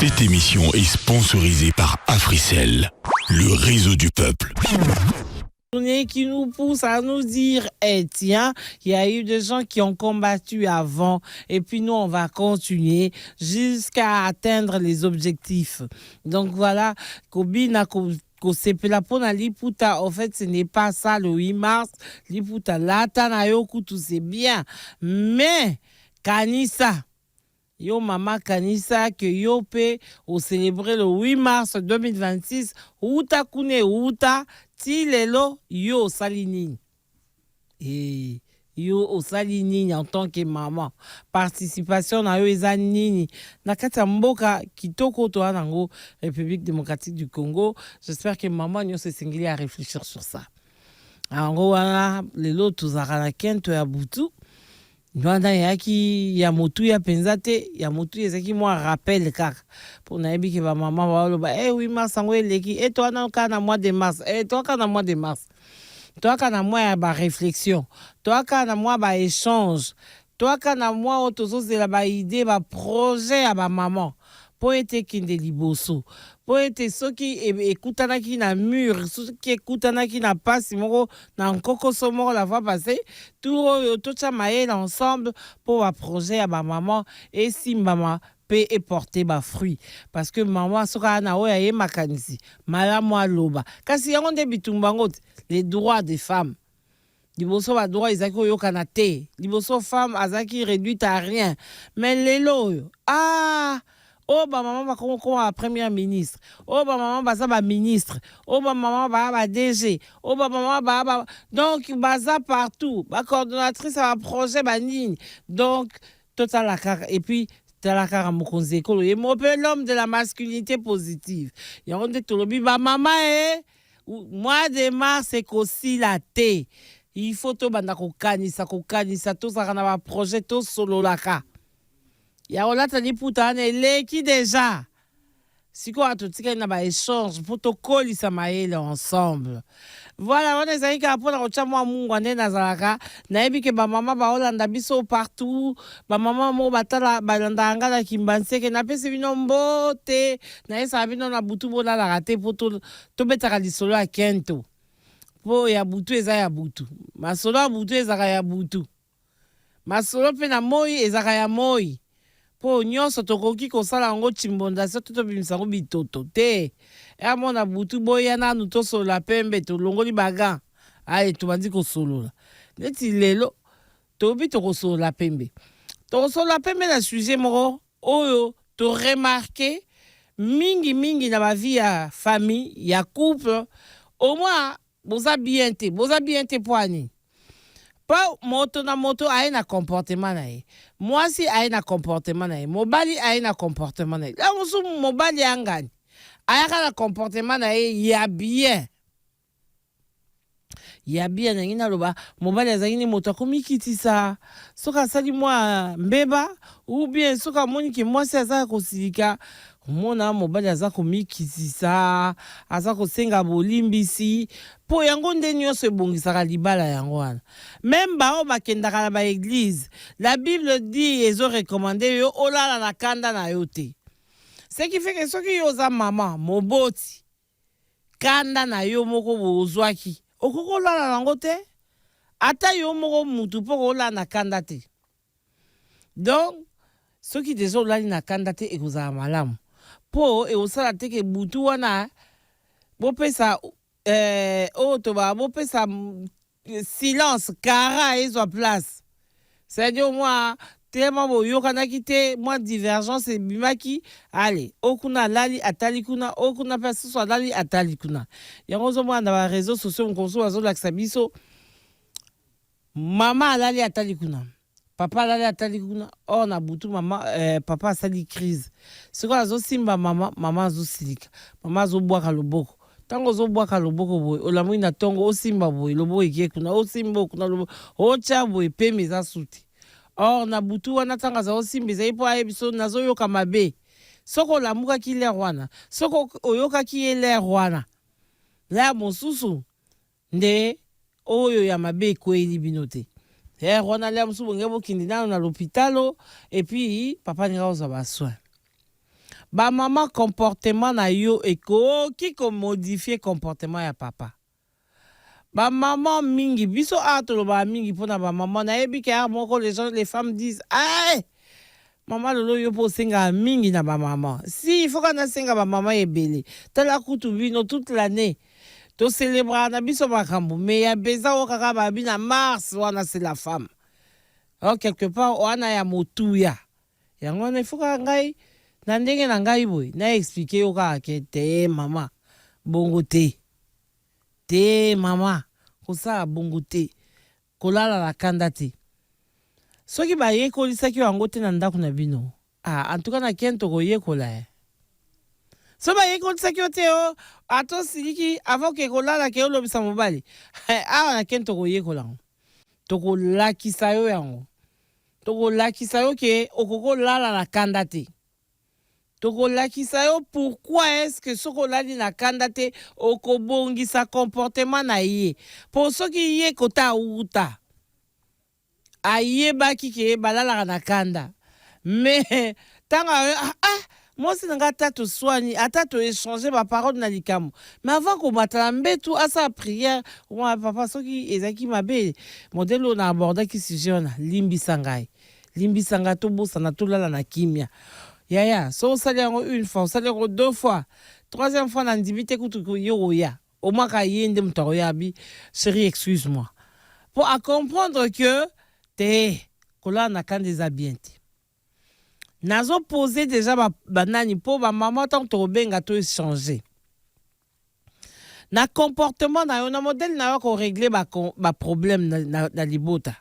Cette émission est sponsorisée par Africell, le réseau du peuple. Qui nous pousse à nous dire, tiens, il y a eu des gens qui ont combattu avant, et puis nous, on va continuer jusqu'à atteindre les objectifs. Donc voilà, Kobina, Kosepela Liputa, en fait, ce n'est pas ça le 8 mars. Liputa, Latana Yokutu, c'est bien. Mais, Kanissa, Yo Mama Kanissa, que yo pe au célébrer le 8 mars 2026, Uta Kune Uta, Ti Lelo, yo Salinini. Et yo au Salinini en tant que maman. Participation na yo ezanini. Nakata mboka kitoko to anango, République démocratique du Congo. J'espère que maman yo se singli à réfléchir sur ça. Ango wana lelo tuzaka na kento ya butu. Ndwanda yaki ya motu ya penzate ya motu ezaki moi rappel kaka pour nayebi ke ba maman ba loba oui mars sango eleki to na kana mois de mars to kana mois de mars to kana mois ya ba réflexion to kana mois ba échange to kana mois otozozela ba idée ba projet ya ba maman po ete kinde liboso po ete soki ekutanaki na mur soki ekutanaki na pasi moko na nkokoso moko la fois passée tout tocha mayele ensemble pour ba projet ya ba maman et simbama pe et porter ba fruit parce que maman soka na oya ye makanisi malamu aloba kasi yango nde bitumbango les droits des femmes. Liboso ba droit ezaki oyokana te liboso femme azaki réduite à rien mais lelo oh ba maman ba ko première ministre, oh ba maman ba ba ministre, oh ba maman ba DG, oh ba maman ba donc baza partout, ba coordonnatrice à projet ba nini. Donc total la car et puis la car mokonzi ekolo et l'homme de la masculinité positive. Ya on de tolobi ba maman mois de mars c'est qu'aussi la thé. Il faut to banda ko kanisa to ça na ba projet to solo la ka. Ya olata liputa eleki déjà. Siko atotika na ba échange protocole sa maele ensemble. Voilà, on est aïka pour la rocha moi mungu ande nazalaka. Na ebi ke ba mama ba olanda biso partout. Ba mama mo batala balanda ngala kimbanse ke na pese bino mbote. Na esa bino na butu bola la rate pour to betaka lisolo a kento. Po ya butu eza ya butu. Masolo ya butu ezaka ya butu. Masolo pe na moi ezaka ya moi. Po nyonso tokoki kosala yango chimbonda so to bimisa ngo bitoto te ya mona butu boya nanu tosola pembe tolongoli baga aye tobandi kosolola neti lelo tobi tokosola pembe na sujet moko oyo to remarquer mingi na ba vie ya famille ya couple au moins boza bien te poani. Pas moto na moto aina comportement na ye. Moi si aina comportement na ye. Mobali aina comportement na ye. La musu mobali angani. Ayaka na comportement na ye ya bien. Ya bien na ngina loba mobali azangini moto komikitisa. Soka sali mwa mbeba ou bien soka moni ki moi si azaka kosilika. Mona mobali azako mikitisa, azako senga bolimbisi, po yango nde nyonso ebongisaka libala yango wana. Même bao bakendaka na ba église, la Bible dit ezo recommander yo olala na kanda na yo te. Ce qui fait que soki yo za maman moboti kanda na yo moko bozwaki, okoko olala nango te? Ata yo moko mutu poko olala na kanda te. Donc soki déjà olali na kanda te ekozala malamu. Po e osala teke butu wana bopesa bopesa silence kara ezwa place. C'est-à-dire moi tellement boyokanaki te moi divergence bimaki allez okuna lali atali kuna okuna pesa so lali atali kuna. Yango zo mwana ba réseaux sociaux nkonso azolakisa biso mama lali atali kuna. Papa lali atali kuna na butu mama papa asali crise siko azo simba mama azo silika mama azo bwaka loboko tango azo bwaka loboko boy olamui na tongo osimba boy loboko ekie kuna osimba kuna loboko ocha boy pe meza suti na butu wana tanga azo simba zaipo ayebiso nazo yoka mabe soko lamuka ki le wana soko oyoka ki ele wana la mosusu nde oyo ya mabe ko elibinote. On allait à l'hôpital et puis papa n'a pas besoin. Ba maman comportement na yo eko qui ko modifier comportement ya papa. Ba maman mingi biso atolo ba mingi pona ba maman na yebi ke moko les femmes disent "Ay, maman lolo yo po senga mingi na ba maman." Si il faut qu'on a senga ba maman ebele. Tala kutu bino toute l'année. To célébrer na biso makambo mais ya beza o kaka ba bina mars wana c'est la femme. Oh quelque part wana ya motuya. Yango na il faut ka ngai na ndenge na ngai boy na expliquer yo ka ke te mama bongo te. Te mama kosala bongo te kolala la kanda te soki bayekolisaki yango te na ndako na bino en tout cas na kento koyekola so bayekolisaki yo te o ato siliki avant ke kolala ke olobisa mobali awa na kento koyekola yango tokolakisa yo yango tokolakisa yo ke okokolala na kanda te tokolakisa yo pourquoi est-ce que sokolali na kanda te okobongisa comportement na ye po soki ye kota uta ayebaki ke balalaka na kanda mais tanga mwasi na nga tato swani ata to échanger ba parole na likambo mais avant komatala mbetu asa prière wa papa soki ezaki mabe modelo na abordaki sujet wana limbisa ngai tobosana tolala na kimia. Yaya, so salaire une fois, salaire deux fois, troisième fois, on dit vite que yoya. Au moins qu'il y ait une bi, chérie, excuse-moi. Pour comprendre que t'es, que là, on a quand des habientes. Nazo posé déjà banani pour ma maman tant que benga to changer. Na comportement na un modèle na ko régler ba problème na libota.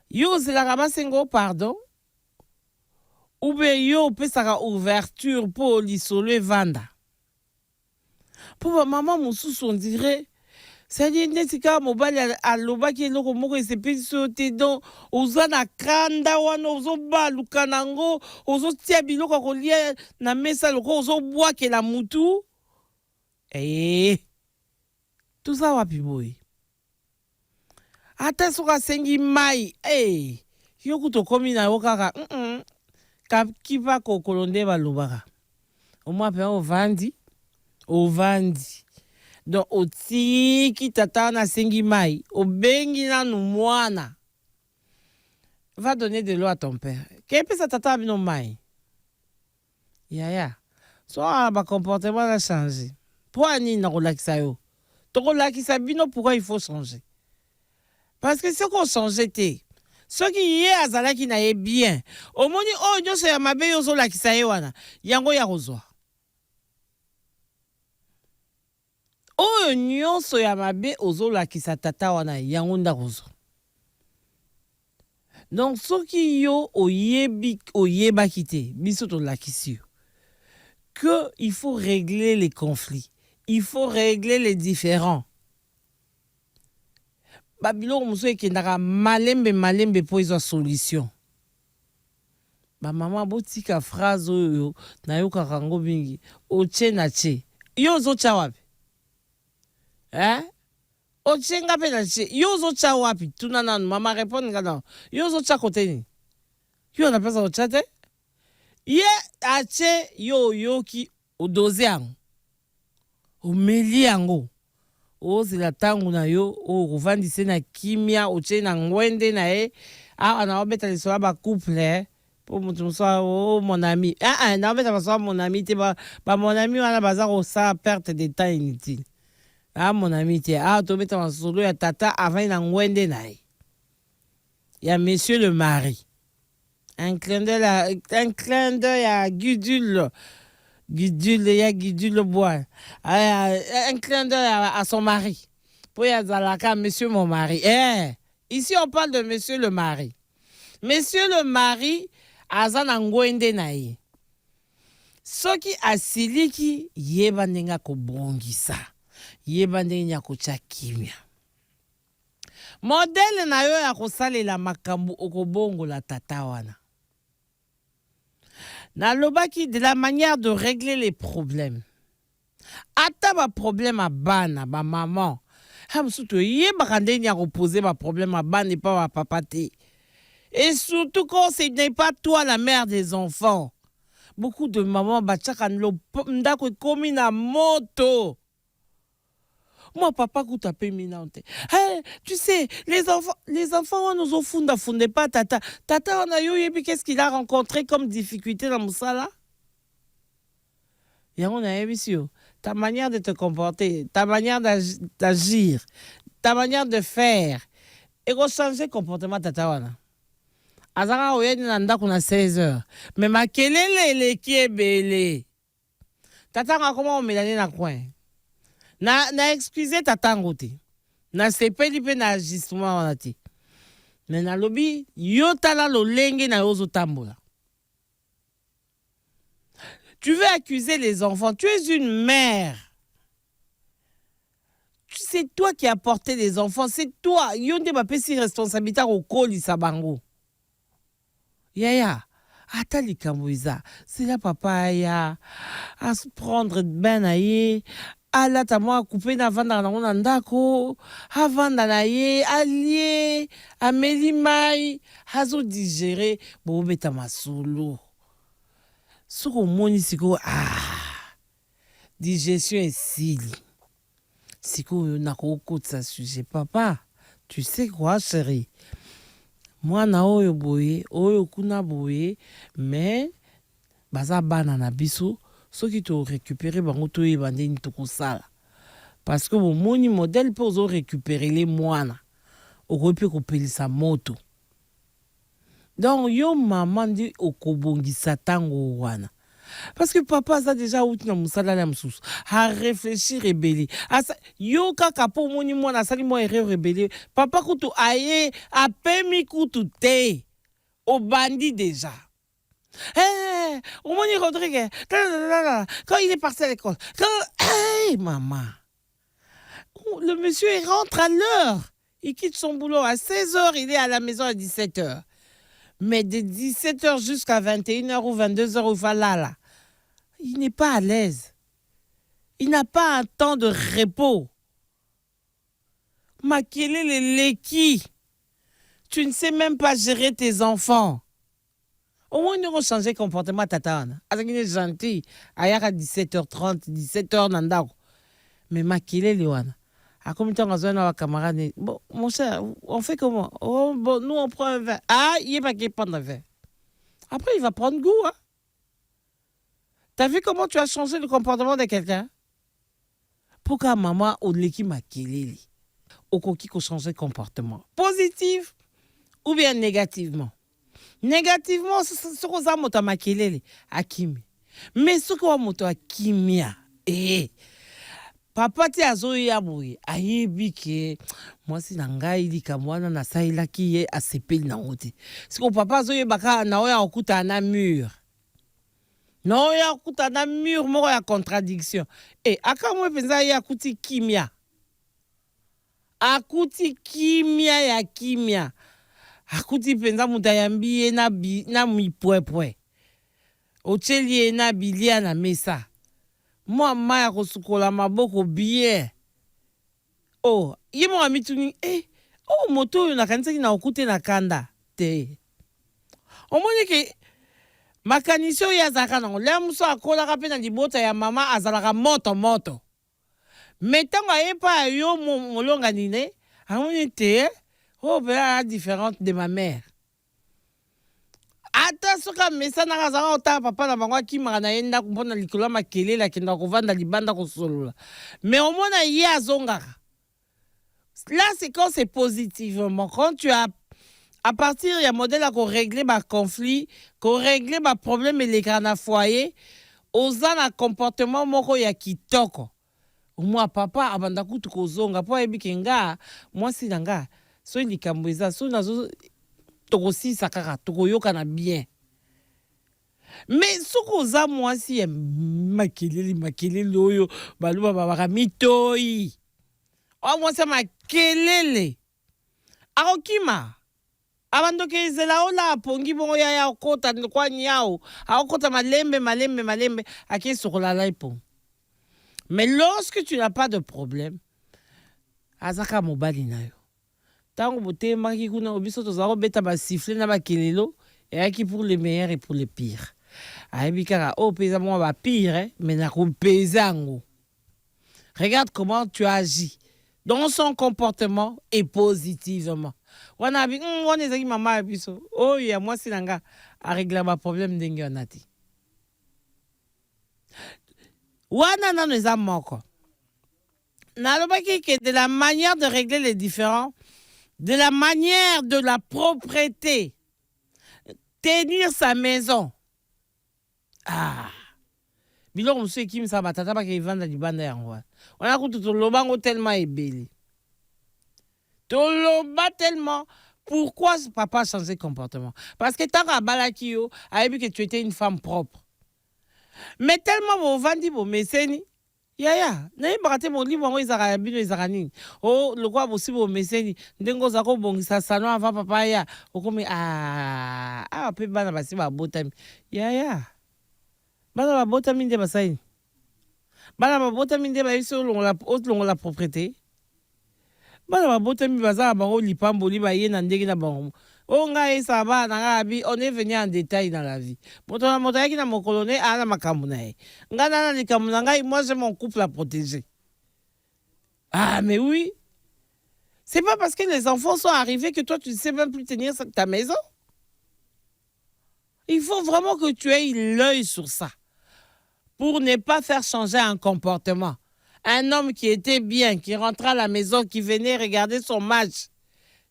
Yo c'est la ramassengo pardon. Ou bien yo pesaka ouverture pour l'isoler vanda. Pour ma maman mosusu on dirait c'est dit netika mobali alobaki eloko moko esepeli so te donc oza na kanda wana ozobaluka nango ozotia biloko kolia na mesa loko ozobwakela mutu tout ça wapi boy ata soki asengi mai yo kutu okomi na yo kaka kipa kokolonde balobaka omwa mpe ovandi donc otiki tata na sengi mai obengi nanu mwana va donner de l'eau à ton père kepesa tata abino mai yaya so ba comportement na changer po ani na kolakisa yo tokolakisa bino pourquoi il faut changer parce que ce qu'on change te soki ye azalaki na ye bien omoni oyo nyonso ya mabe yo ozolakisa ye wana yango ya kozwa oyo nyonso ya mabe ozolakisa tata wana yango nda kozwa donc soki yo oyebaki te biso tolakisi yo que il faut régler les conflits il faut régler les différends babiloko mosusu ekendaka malembe po ezwa solution bamama botika phrase oyo nayokaka ngo mingi otie na tie yo ozotya wapi otie nga mpe na tie yo ozotya wapi tuna nanu mama répondre nga nano yo ozotya kote nini yo napesa otya te ye atie yo oyoki odoze yango omeli yango ozela tangu na yo okovandise na kimia otie na ngwende na ye na obeta lisolo ba couple po mutu mosusu mon ami na obeta basoa mon ami te ba mon ami wana baza kosala perte de temps inutile mon ami te tobeta masolo ya tata avandi na ngwende na ye ya monsieur le mari un clin d'œil à Gudule bois. Un clin d'œil à son mari. Pour Yazalaka, monsieur mon mari. Ici, on parle de monsieur le mari. Monsieur le mari, azan angwende nae. Soki asiliki, yebandenga ko bongisa. Yebandenga ko chakimia. Modèle na yo ya kosale la makambu okobongo la tatawana. Nalobaki de la manière de régler les problèmes. Ata ba problème à bana, ba maman. Surtout, yé bakande ni a reposer ba problème à bana et pas ba papa te. Et surtout quand ce n'est pas toi la mère des enfants. beaucoup de mamans bachaka ndako ekomi na moto. Moi, papa, coup tapé minante. Hey, tu sais, les enfants, on nous ont fondé pas tata. Tata, on a eu, et puis qu'est-ce qu'il a rencontré comme difficulté dans Moussala? Et on a vu sur ta manière de te comporter, ta manière d'agir, ta manière de faire. Et qu'on change le comportement tata wana. Azara oyeni nanda kuna 16 heures. Mais ma kelele qui est belé. Tata nga comment on mélanie na coin. Na excusez tata ngote. Na sepeli pe na agissement wana ti. Mais na lobi yo tala lo lenge na yozo tambola. Tu veux accuser les enfants, tu es une mère. C'est toi qui as porté les enfants, c'est toi. Yonde ma pesi responsabilité au koli sabango. Yaya, ata likambuiza, c'est la papa ya à se prendre ben aye, ala ta moi couper na vanda na ona ndako, ha vanda na ye, allié, ameli mai, hazo digérer, bo beta masolo. Soko moni siko digestion est sili. Siko na koko de sa sujet papa. Tu sais quoi chérie? Moi na oyo boye, oyo kuna boye, mais baza bana na biso, soki to récupérer bango to yebande ni to kosala. Parce que mon moni modèle peut ozo récupérer les moana. Okopi ko pelisa moto. Donc yo maman dit okobongisa tango wana. Parce que papa a déjà outi na musala la msous. A réfléchir rebelle. Yo kaka po moni mwana sali mo erreur rebelle. Papa kutu aye a pemi kutu te. Au bandit déjà. Hey, au moni Rodrigue. Quand il est parti à l'école. Hey maman. Le monsieur il rentre à l'heure. Il quitte son boulot à 16h, il est à la maison à 17h. Mais de 17h jusqu'à 21h ou 22h, il va là. Il n'est pas à l'aise. Il n'a pas un temps de repos. Makele le leki. Tu ne sais même pas gérer tes enfants. Au moins, nous avons changé de comportement, tata. Il est gentil. Ailleurs à 17h30, 17h, nandako. Mais makele le wana. À combien de temps on a un camarade? Bon, mon cher, on fait comment? Oh, bon, nous, on prend un verre. Ah, il n'est pas qu'il prend un verre. Après, il va prendre goût. Hein? T'as vu comment tu as changé le comportement de quelqu'un? Pourquoi maman, au leki makeleli? Au coquille qu'on change de comportement. Positif ou bien négativement? Négativement, c'est ce qu'on a moto makeleli. Akimi. Mais ce qu'on a moto akimia. Papa ti azoya boye ayebi ke moi si nangai likamwana na saila ki ye asepeli na ngote. Siko papa azoye baka na oya okuta na mur. Na oya okuta na mur moko ya contradiction. Aka mwe penza ye akuti kimia. Akuti kimia ya kimia. Akuti penza mutayambi ye na mipwepwe. Ocheli na bilia na mesa. Moi, maya kosukola maboko bien. Oh, ye mo amituni moto yo nakanisa na okute na kanda te. Omoni ke makanisio ya zaka na le muso akola ka pe na libota ya mama azalaka moto. Metango ayepa yo molonga nine, amoni te. Oh, ben différente de ma mère. Ata soka mesa na kazanga ota papa na bango kimaka na yenda kumpona likolo makelele akenda kovanda libanda kosolola. Mais au moins y a zongaka. Là c'est quand c'est positivement. Quand tu as à partir ya modèle à régler ma conflit, qu'on régler ma problème et les grands foyer, oza na comportement moko ya kitoko. Au moins papa abanda kutu kozonga po ebikenga moi si nanga so likamboza so nazo tokosi sakaka tokoyoka na bien. Mais soko za moi si makelele oyo baluba babaka mitoi. O moi ça makelele. Akokima. Abandoke izela ola pongi bongo ya okota kwa nyao. Akota malembe ake sokola laipo. Mais lorsque tu n'as pas de problème, azaka mobali na yo. Tango bote maki kuna obiso tozako beta ba siffler na ba kelelo et qui pour les meilleurs et pour les pires. Aibikara, oh, pesa moi va pire, mais n'a qu'au pesango. Regarde comment tu agis dans son comportement et positivement. On a dit, on est avec maman et oh, il y a moi, c'est l'anga à régler ma problème d'engue on a dit. Wana na nous a manqué. Que de la manière de régler les différends, de la manière de la propreté, tenir sa maison. Ah. Bilon monsieur qui me sabatata pas qu'il vend du bande en on a coûté tout le bango tellement ébélé. Tout le bas tellement. Pourquoi papa a changé de comportement? Parce que tant qu'à Balakio, a vu que tu étais une femme propre. Mais tellement vous vendez vos mécènes. Yaya, n'ayez pas raté mon livre, moi, ils ont oh, le quoi aussi vos mécènes. N'engo zako bon, ça salon avant papa ya. Au comme peu bana basi ba botami. Yaya. Bana ba botami de basai. Bana ba botami de ba iso la propriété. Bana ba botami baza ba o lipambo li ba yena ndenge na bango. On est venu en détail dans la vie. Moi, j'ai mon couple à protéger. Ah, mais oui. C'est pas parce que les enfants sont arrivés que toi, tu ne sais même plus tenir ta maison. Il faut vraiment que tu aies l'œil sur ça pour ne pas faire changer un comportement. Un homme qui était bien, qui rentrait à la maison, qui venait regarder son match.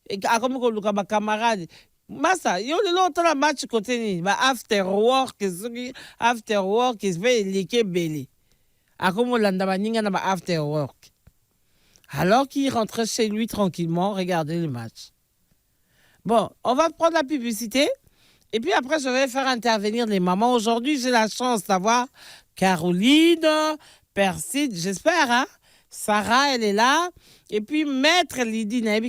Et comme ma camarade massa yo le longtemps la match côté ni ba after work is very like belé a comme landa baninga na ba after work alors qu'il rentrait chez lui tranquillement regarder le match. Bon, on va prendre la publicité et puis après je vais faire intervenir les mamans. Aujourd'hui j'ai la chance d'avoir Caroline, Perside, j'espère hein. Sarah, elle est là. Et puis, Maître Lydie, Maître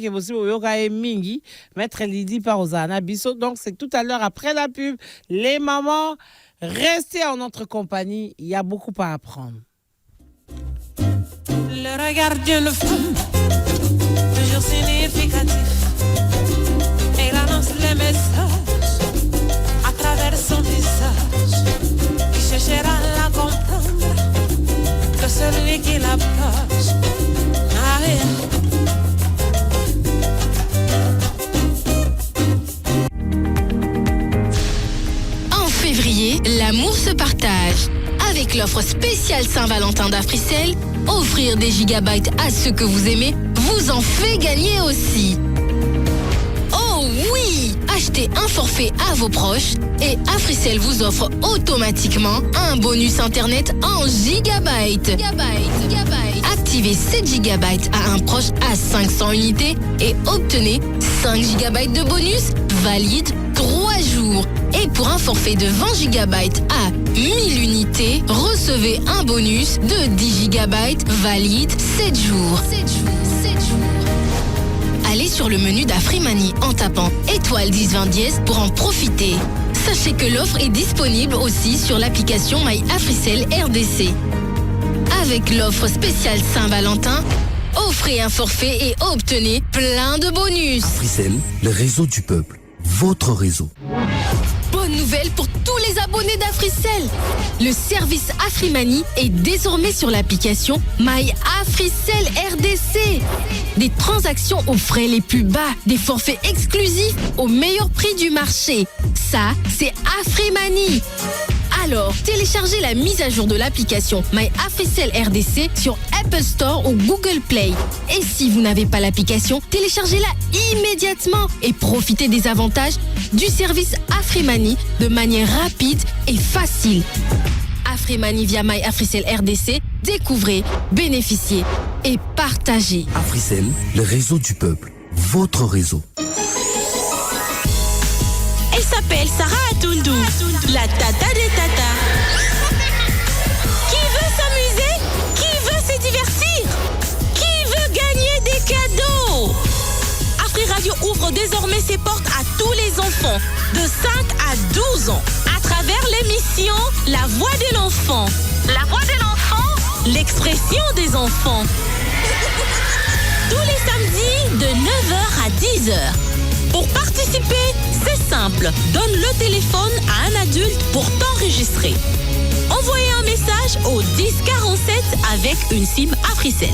Lydie Parozana Bisso. Donc, c'est tout à l'heure après la pub. Les mamans, restez en notre compagnie. Il y a beaucoup à apprendre. Le regard d'une femme, toujours significatif. Elle annonce les messages à travers son visage. Qui cherchera à la comprendre que celui qui l'approche. Ah, yeah. En février, l'amour se partage. Avec l'offre spéciale Saint-Valentin d'Africel, offrir des gigabytes à ceux que vous aimez vous en fait gagner aussi. Oh oui! Achetez un forfait à vos proches et Africel vous offre automatiquement un bonus internet en gigabytes. Activez 7 gigabytes à un proche à 500 unités et obtenez 5 gigabytes de bonus valide 3 jours. Et pour un forfait de 20 gigabytes à 1000 unités, recevez un bonus de 10 gigabytes valide 7 jours. Allez sur le menu d'Afrimani en tapant étoile 1020 dièse pour en profiter. Sachez que l'offre est disponible aussi sur l'application MyAfricel RDC. Avec l'offre spéciale Saint-Valentin, offrez un forfait et obtenez plein de bonus. Africel, le réseau du peuple, votre réseau. Bonne nouvelle pour tous les abonnés d'Africel. Le service Afrimani est désormais sur l'application MyAfricel RDC. Des transactions aux frais les plus bas, des forfaits exclusifs au meilleur prix du marché. Ça, c'est Afrimani. Alors, téléchargez la mise à jour de l'application MyAfricel RDC sur Apple Store ou Google Play. Et si vous n'avez pas l'application, téléchargez-la immédiatement et profitez des avantages du service Afrimani de manière rapide et facile. Afrimani via MyAfricel RDC, découvrez, bénéficiez et partagez. Africel, le réseau du peuple, votre réseau. Elle s'appelle Sarah Atundu, la tata des tatas. Qui veut s'amuser? Qui veut se divertir? Qui veut gagner des cadeaux? Afri Radio ouvre désormais ses portes à tous les enfants de 5 à 12 ans à travers l'émission La Voix de l'Enfant. La Voix de l'Enfant, l'expression des enfants. Tous les samedis de 9h à 10h. Pour participer, c'est simple. Donne le téléphone à un adulte pour t'enregistrer. Envoyez un message au 1047 avec une SIM Africell.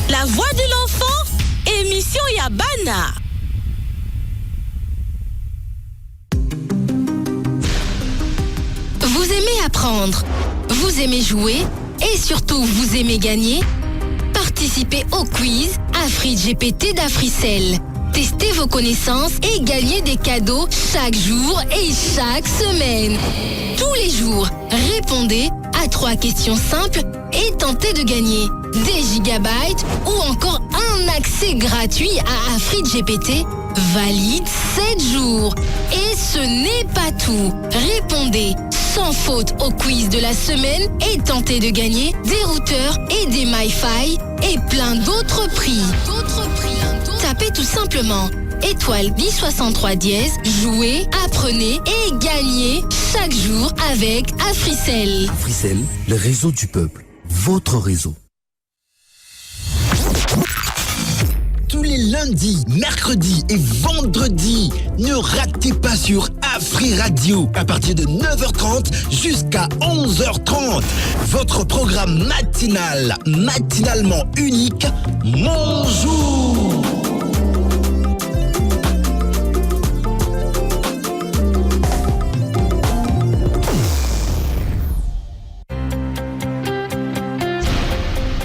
La voix de l'enfant, émission Yabana. Vous aimez apprendre, vous aimez jouer et surtout vous aimez gagner? Participez au quiz AfriGPT d'Africell. Testez vos connaissances et gagnez des cadeaux chaque jour et chaque semaine. Tous les jours, répondez à 3 questions simples et tentez de gagner des gigabytes ou encore un accès gratuit à AfriGPT valide 7 jours. Et ce n'est pas tout. Répondez sans faute au quiz de la semaine et tentez de gagner des routeurs et des MiFi et plein d'autres prix. Tapez tout simplement étoile 1063 dièse, jouez, apprenez et gagnez chaque jour avec Africell. Africell, le réseau du peuple, votre réseau. Tous les lundis, mercredis et vendredis, ne ratez pas sur Afri Radio à partir de 9h30 jusqu'à 11h30. Votre programme matinal, matinalement unique, Mon Jour.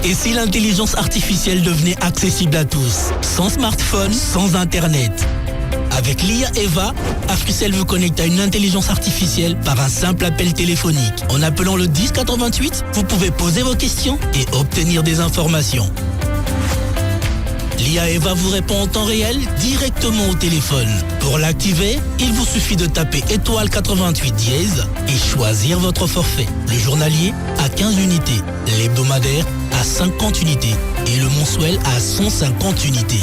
Et si l'intelligence artificielle devenait accessible à tous, sans smartphone, sans internet? Avec l'IA Eva, Africell vous connecte à une intelligence artificielle par un simple appel téléphonique. En appelant le 1088, vous pouvez poser vos questions et obtenir des informations. L'IA Eva vous répond en temps réel directement au téléphone. Pour l'activer, il vous suffit de taper étoile 88 dièse et choisir votre forfait. Le journalier à 15 unités, l'hebdomadaire à 50 unités et le mensuel à 150 unités.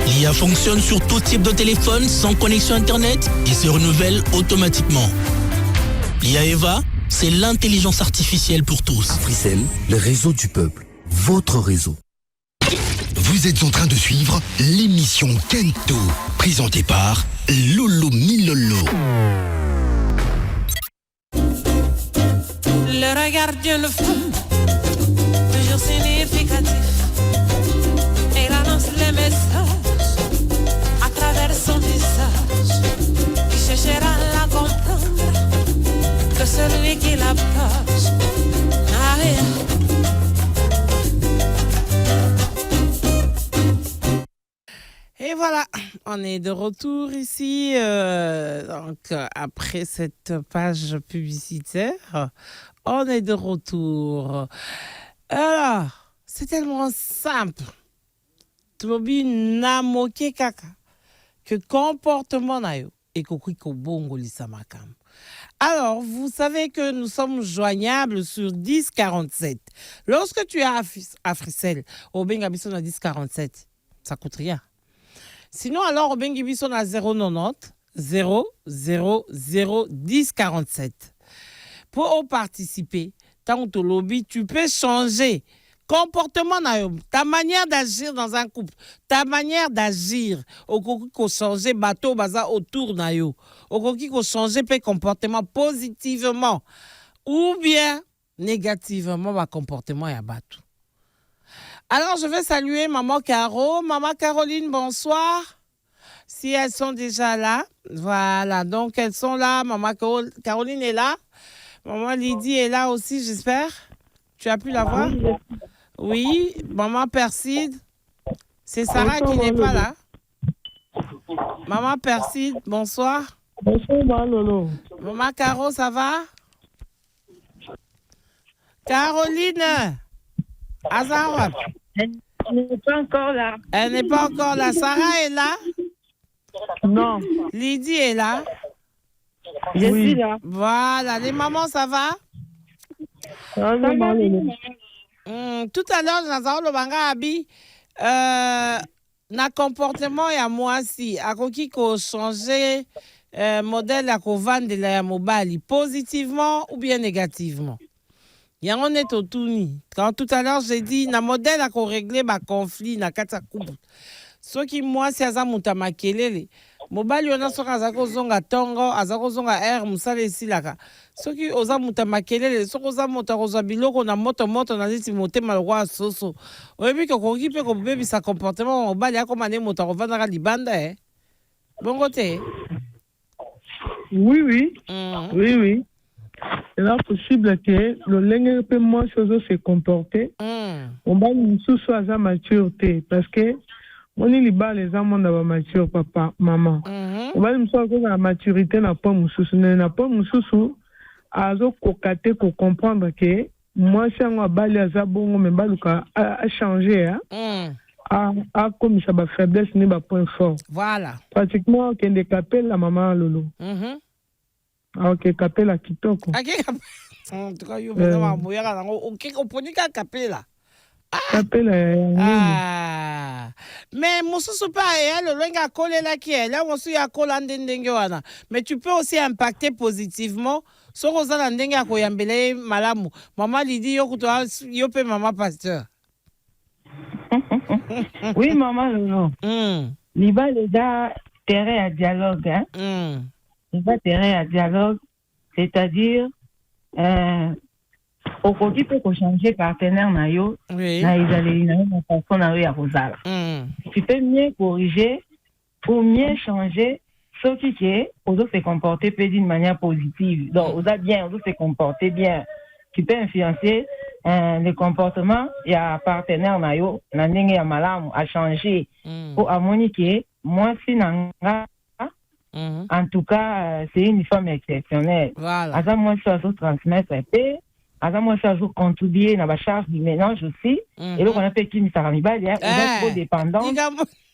L'IA fonctionne sur tout type de téléphone sans connexion Internet et se renouvelle automatiquement. L'IA Eva, c'est l'intelligence artificielle pour tous. Africell, le réseau du peuple, votre réseau. Vous êtes en train de suivre l'émission Kento, présentée par Lolo Milolo. Le regard d'une femme, toujours significatif, elle annonce les messages à travers son visage. Qui cherchera à la comprendre que celui qui la page n'a rien. Et voilà, on est de retour ici. Après cette page publicitaire, on est de retour. Alors, c'est tellement simple. Tobi namoke kaka que comportement na yo et ko bongo lisamakam. Alors, vous savez que nous sommes joignables sur 1047. Lorsque tu es à Africell, au Bengabison à 1047, ça coûte rien. Sinon, alors, au Bengabison à 090 000 1047. Pour participer, tant que lobby, tu peux changer comportement, ta manière d'agir dans un couple, ta manière d'agir, au ko changer bateau baza autour na yo, au ko changer pe comportement positivement ou bien négativement ba comportement ya bateau. Alors je vais saluer maman Caro, maman Caroline, bonsoir. Si elles sont déjà là, voilà, donc elles sont là, maman Caroline est là, maman Lydie est là aussi, j'espère. Tu as pu la voir? Oui, maman Perside, c'est Sarah qui n'est pas là. Maman Perside, bonsoir. Bonsoir, Lolo. Maman Caro, ça va? Caroline, Azara. Elle n'est pas encore là. Elle n'est pas encore là. Sarah est là? Non. Lydie est là? Je suis là. Voilà, les mamans, ça va? Tout à l'heure, Nazaro Lobanga Abi, na comportement ya mwasi, akoki ko changer modèle à ko vendre la mobile positivement ou bien négativement. Yango est autouni. Quand tout à l'heure j'ai dit na modèle à ko régler ma conflit na kata couple. soki mwasi aza moto makelele mobali wana soki aza kozonga ntongo aza kozonga aire mosala esilaka soki oza moto makelele soki oza moto akozwa biloko na moto na neti motema lokwa soso oyebi ke okoki mpe kobebisa comportement mobali akoma nde moto akovandaka libanda bongo te. Oui. C'est là possible que le lingue peut moins se comporter. On va nous sous à sa maturité parce que on est libre les amants d'avoir mature papa maman. On va nous sortir la maturité n'a pas moussou à zo kokate pour comprendre que moi c'est un bali à zabongo mais baluka a changé a comme ça ba faiblesse ni ba point fort. Voilà. Pratiquement qu'elle décapelle la maman lolo. Ok, kapela kitoko. En tout cas, yo bena moyaka nango ok oponika kapela. Kapela. Mais mosusu pa le lenga kolela ki là mosu ya kola ndenge wana. Mais tu peux aussi impacter positivement sur ozala ndenge ya koyambele malamu. Maman Lydie yo kutoa yo pe maman pasteur. Oui, maman Lolo. Liba les gars terrain à dialogue hein. Il va terrain à dialogue, c'est-à-dire au côté peut changer partenaire nayo, na isale na façon na ya rozala. Tu peux mieux corriger ou mieux changer ce qui est, on doit se comporter d'une manière positive. Donc on doit se comporter bien. Tu peux influencer le comportement il y a partenaire nayo, na ndenge ya malamu à changer pour harmonier moi si nanga. En tout cas, c'est une femme exceptionnelle. Voilà. À ça, moi, je suis transmettre un peu. À ça, moi, je suis contribuer dans la charge du ménage aussi. Et donc, on a fait qui me sarami ba, on est trop dépendant.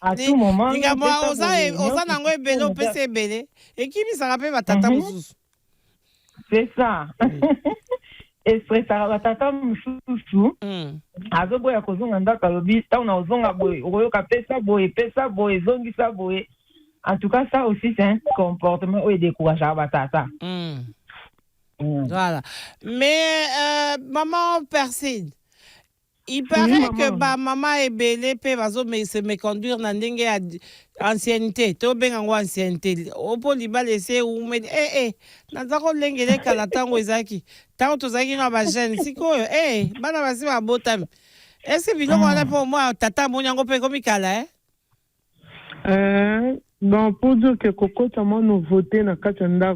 À tout moment. Digamos, osa nango ebele opese ebele. Et qui me sarapé va tata mususu. C'est ça. Et c'est ça va tata mususu. Azo boya kozonga ndaka lobi, ta on a ozonga boy. Oyo ka pesa boy, zongi sa boy. En tout cas, ça aussi, c'est un comportement où il décourage à Batata. Voilà. Mais, maman Persine, il paraît que maman est belle, mais se me conduire dans une ancienneté. Tu as bien une ancienneté. On peut lui laisser ou me dire, Nazako Lengele Kalatango Izaki. Tant que Zaki n'a pas gêné. Si quoi, bana basi ma botam. Est-ce que vous avez pour moi, tata Mouniango Pekomikala, bon, pour dire que Coco Tama nous voté dans Katanda,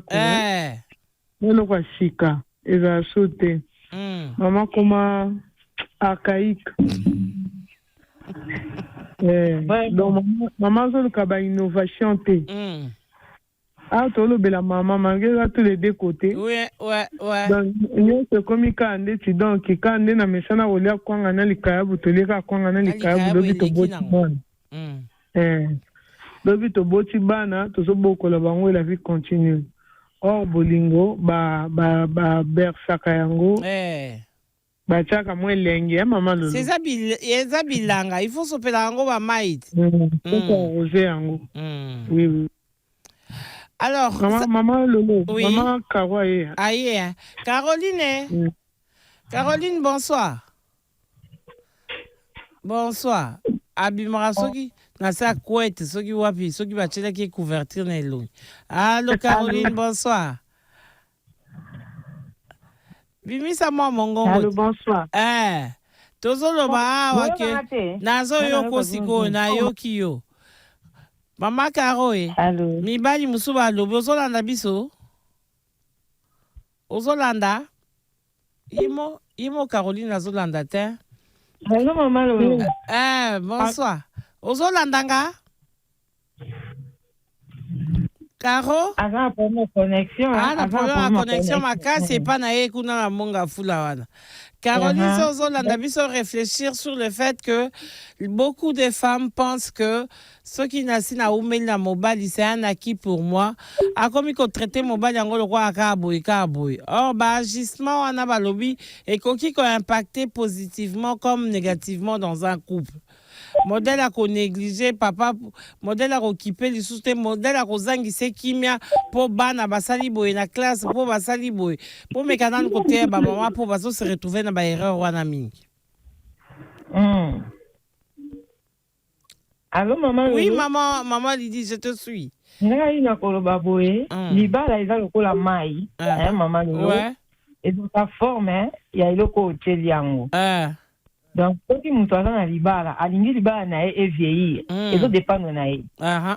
nous avons chika, ils ont sauté. Maman, comment archaïque. Donc, maman, c'est une innovation. Ah, tu as la maman, malgré tous les deux côtés. Ouais. Donc, c'est comme quand on est donc, quand on est dans le méchant, on est quand on est le kayabu, tu es quand on est le kayabu, tu es Lobi to boti bana to so boko la bango la vie continue. Or bolingo ba bersaka yango. Ba chaka mo lenge maman lolo. C'est ça bilanga, il faut sopela yango ba maït. Faut arroser yango. Oui. Alors maman lolo, oui. Maman Kawaye. Aïe. Caroline. Caroline, bonsoir. Bonsoir. Abimara soki na sa couette soki wapi soki bachela ki couverture na elongi. Allô Caroline, bonsoir. Bimisa moi mongongo. Allô, bonsoir. Tozoloba wake nazo yoko siko na yoki yo. Mama Caro Allô. Mibali musuba lobo ozolanda biso. Ozolanda. Imo Caroline azolanda te. Allô, maman Lolo. Bonsoir. Ozolandanga? Caro? Aga problème connexion. Na problème connexion maka c'est pas na ekuna na monga fula wana. Caroline Ozolanda biso réfléchir sur le fait que beaucoup de femmes pensent que ceux qui naissent na oumeli na mobali c'est un acquis pour moi. A comme ko traiter mobali yango lokwa akaboy. Or agissement wana balobi et koki ko impacter positivement comme négativement dans un couple. Modèle à négliger papa, modèle à occuper les sous modèle à kozangise kimia pour bana basali boy na classe pour basali boy pour mekana côté ba maman pour baso se retrouver na ba erreur wana mingi. Allô, maman? Oui, maman Lydie, je te suis. Ngai na koloba boye, libala eza lokola mai, maman Lolo. Ouais. Et dans sa forme, il y a iloko oteli yango. Donc, soki mutu aza na libala, alingi libala na ye evieillir, ezo dépendre na ye.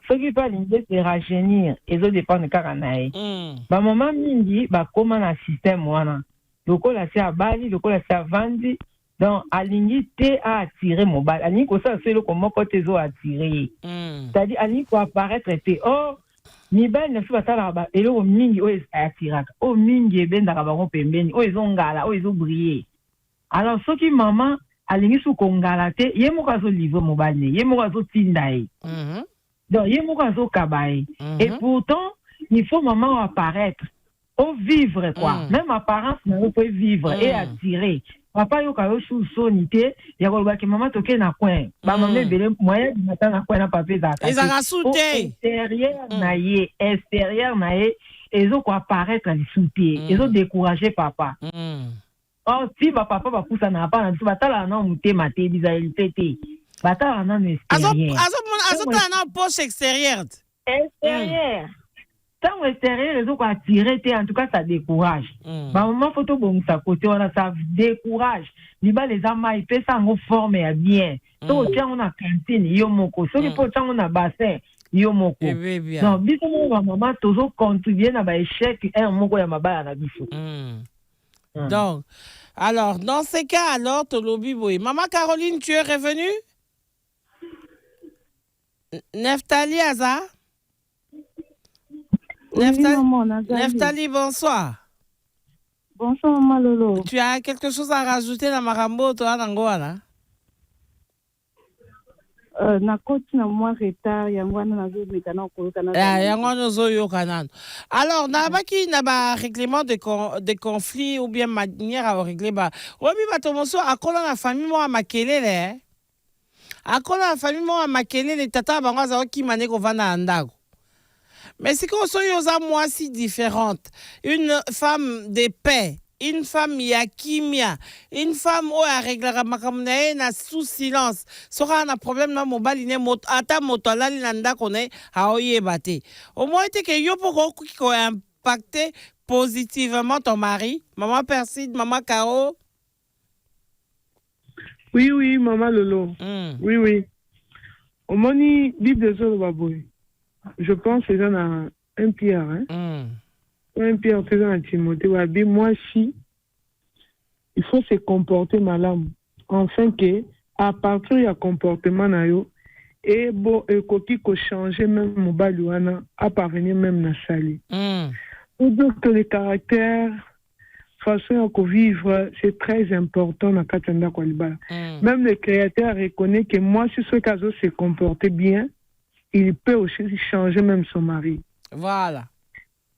Soki pa alingi se rajeunir, ezo dépendre kaka na ye. Ba mama mingi bakoma na système wana. Lokola si abali, lokola si avandi, donc alingi te a attirer mobile. Alingi ko sa selo ko moko te zo attirer. C'est-à-dire alingi ko apparaître te. Oh, mibali na suba tala ba eloko mingi o attiraka. O mingi ebendaka bango pembeni, o ezongala, o ezobriller. Alors soki maman alingi su kongala te, ye moko azo livrer mobile ne, ye moko azo tinda ye. Donc ye moko azo kabaye. Et pourtant, il faut maman apparaître. Au vivre quoi. Même apparence na peut vivre et attirer. Papa yo ka yo sou sonité, ya ko ba ke maman toke na coin. Ba maman belé moyen du matin na coin na papa za. Ezaka souté. Extérieur na ye, ezo ko apparaître à souté. Ezo décourager papa. Oh si ba papa ba poussa na pa na ba tala na muté maté bizalité té. Ba tala na extérieur. Azo tala na poche extérieure. Extérieur. Tant extérieur, les autres attirés, en tout cas, ça décourage. Bah, maman, photo, bon, ça côté, ça décourage. Liba, les amas, ils peuvent s'en former bien. So, tiens, on a cantine, yomoko. So, il faut, tiens, on a bassin, yomoko. Donc, bisous, maman, toujours contribuer à l'échec, un moko, ya mabaya, na bisou. Donc, alors, dans ces cas, alors, Tolobi, oui. Maman Caroline, tu es revenue? Neftali Aza? Neftali, bonsoir. Bonsoir, maman Lolo. Tu as quelque chose à rajouter dans Marambo, toi, Nangoana? Na koti na moi retard, yangwana na zo metana okoloka. Yangwana zo yokanan. Alors, nabaki naba règlement de conflit ou bien manière à régler ba. Obi batomoso akola na famille mo amakelele. Akola na famille mo amakelele tata bango za ki maneko vana andako. Mais c'est qu'on soit aux moi si différente. Une femme de paix, une femme yakimia, une femme où elle réglera ma caméra na sous silence. Sera un problème na mobile ne mot ata motola linanda connaît a oye bate. Au moins c'est que yo pour qui impacter positivement ton mari, maman Perside, maman Caro. Oui, maman Lolo. Oui. Au moins ni Bible de Baboué. Je pense que c'est un Pierre. Un Pierre, c'est un Timothée. Moi, si, il faut se comporter malade. Enfin, que, à partir du comportement, et bon, et qu'il faut changer même mon balouana, à parvenir même dans la salle. Pour dire que le caractère, façon de vivre, c'est très important dans Katanda Kwalibala. Même le créateur reconnaît que moi, si ce cas se comporter bien, il peut aussi changer même son mari. Voilà.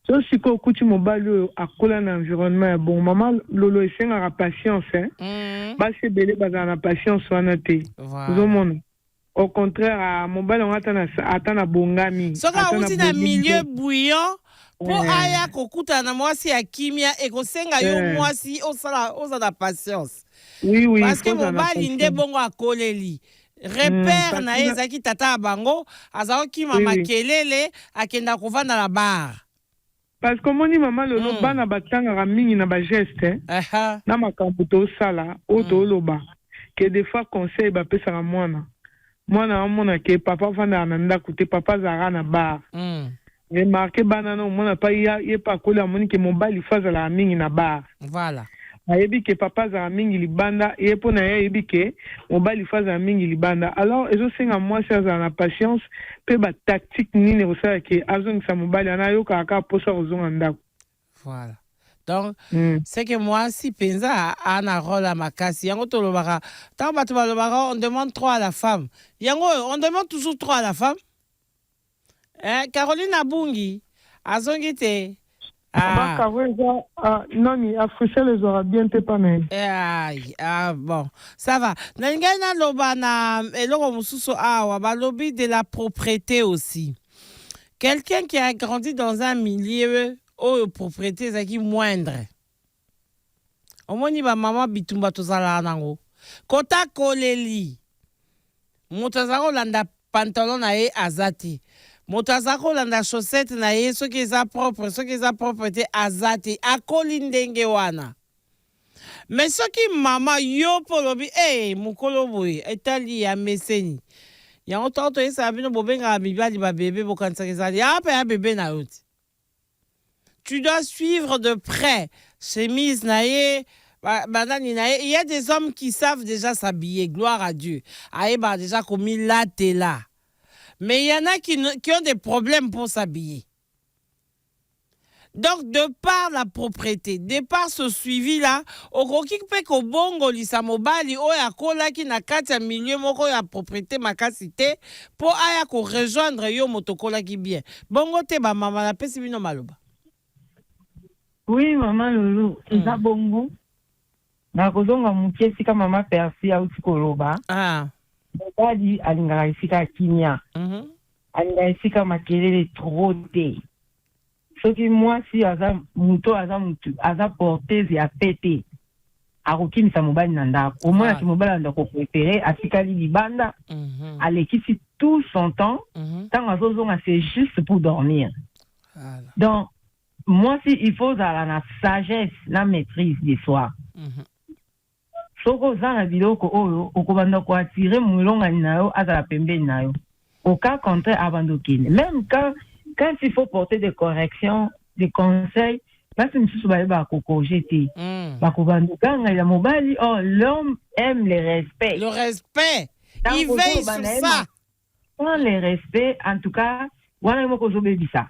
So, si tu écoutes mon balou à coller un environnement, bon, maman, Lolo, c'est la patience, hein. C'est belé, la patience, soit noté. Voilà. Au contraire, mon balou, on attend à bongami. So, quand on est dans un milieu bouillant, pour aya kokuta na moi si akimia et ko senga yo moi si on a la patience. Oui. Parce que mon balou, inde bongo à koleli. Repère na ezaki tata bango azao ki mama kelele akenda kovanda na bar parce que moni mama lolo bana batanga mingi na ba geste na makambo to sala o to loba que des fois conseil ba pesa na mwana amona ke papa vanda na ndako te papa zara na bar remarquer bana no mona pa ye pa kola moni ke mobile faza la mingi na bar. Voilà. Ayebi ke papa za mingi libanda et pour na yebi ke mobile faza mingi libanda. Alors ezo senga moi ça na patience pe ba tactique nini osala ke azong sa mobile na yo kaka posa ozonga ndako. Voilà. Donc c'est que moi si penza ana rôle à makasi yango to lobaka tant batu ba lobaka on demande trop à la femme. Yango on demande toujours trop à la femme. Caroline Abungi azongi te. Non, mais Africain les aura bien préparés. Bon, ça va. Nangana lobana eloko mususu awa ba lobby de la propriété aussi. Quelqu'un qui a grandi dans un milieu où propriété est moindre. Au moins ba maman bitumba tozala nango. Kota koleli. Mutazaro landa pantalon na ye azati. Moto azako landa chaussette na ye soki eza propre te azati akoli ndenge wana. Mais soki mama yo polobi mukolo boye etali ya meseni. Yango toto esa bino bobenga mibali ba bébé bokanisa kezali ya pa ya bébé na yoti. Tu dois suivre de près chemise na ye. Il y a des hommes qui savent déjà s'habiller, gloire à Dieu. Aïe, déjà commis là, t'es là. Mais il y en a qui ont des problèmes pour s'habiller. Donc, de par la propriété, de par ce suivi-là, au bongo lisa mobali o ya kola ki na kati ya milieu moko ya propriété makasite pour aya ko rejoindre yo motokola ki bien. Bongo te ba mama na pesi bino maloba. Oui, maman Lolo, eza bongo. Na kozonga mukie sika mama persi ya utikoloba. Mobali alingaka isika kimia. Alingaka isika makelele trop te. Soki mwasi aza muto aza porteze ya pete. Akokimisa mobali na ndako. Au moins ati mobali ndako préféré atikali libanda. Alekisi tout son temps. Tant azozonga c'est juste pour dormir. Donc moi si il faut la sagesse, la maîtrise des soirs. Soko zana biloko oyo okobanda ko attirer mulonga nayo azala pembeni nayo. Au cas contraire abandokine. Même quand il faut porter des corrections, des conseils, parce que nous sommes ba ko jeter. Ba ko bandokanga ya mobali, l'homme aime le respect. Le respect. Il veille sur ça. Sans le respect, en tout cas, wana moko zo bebisa.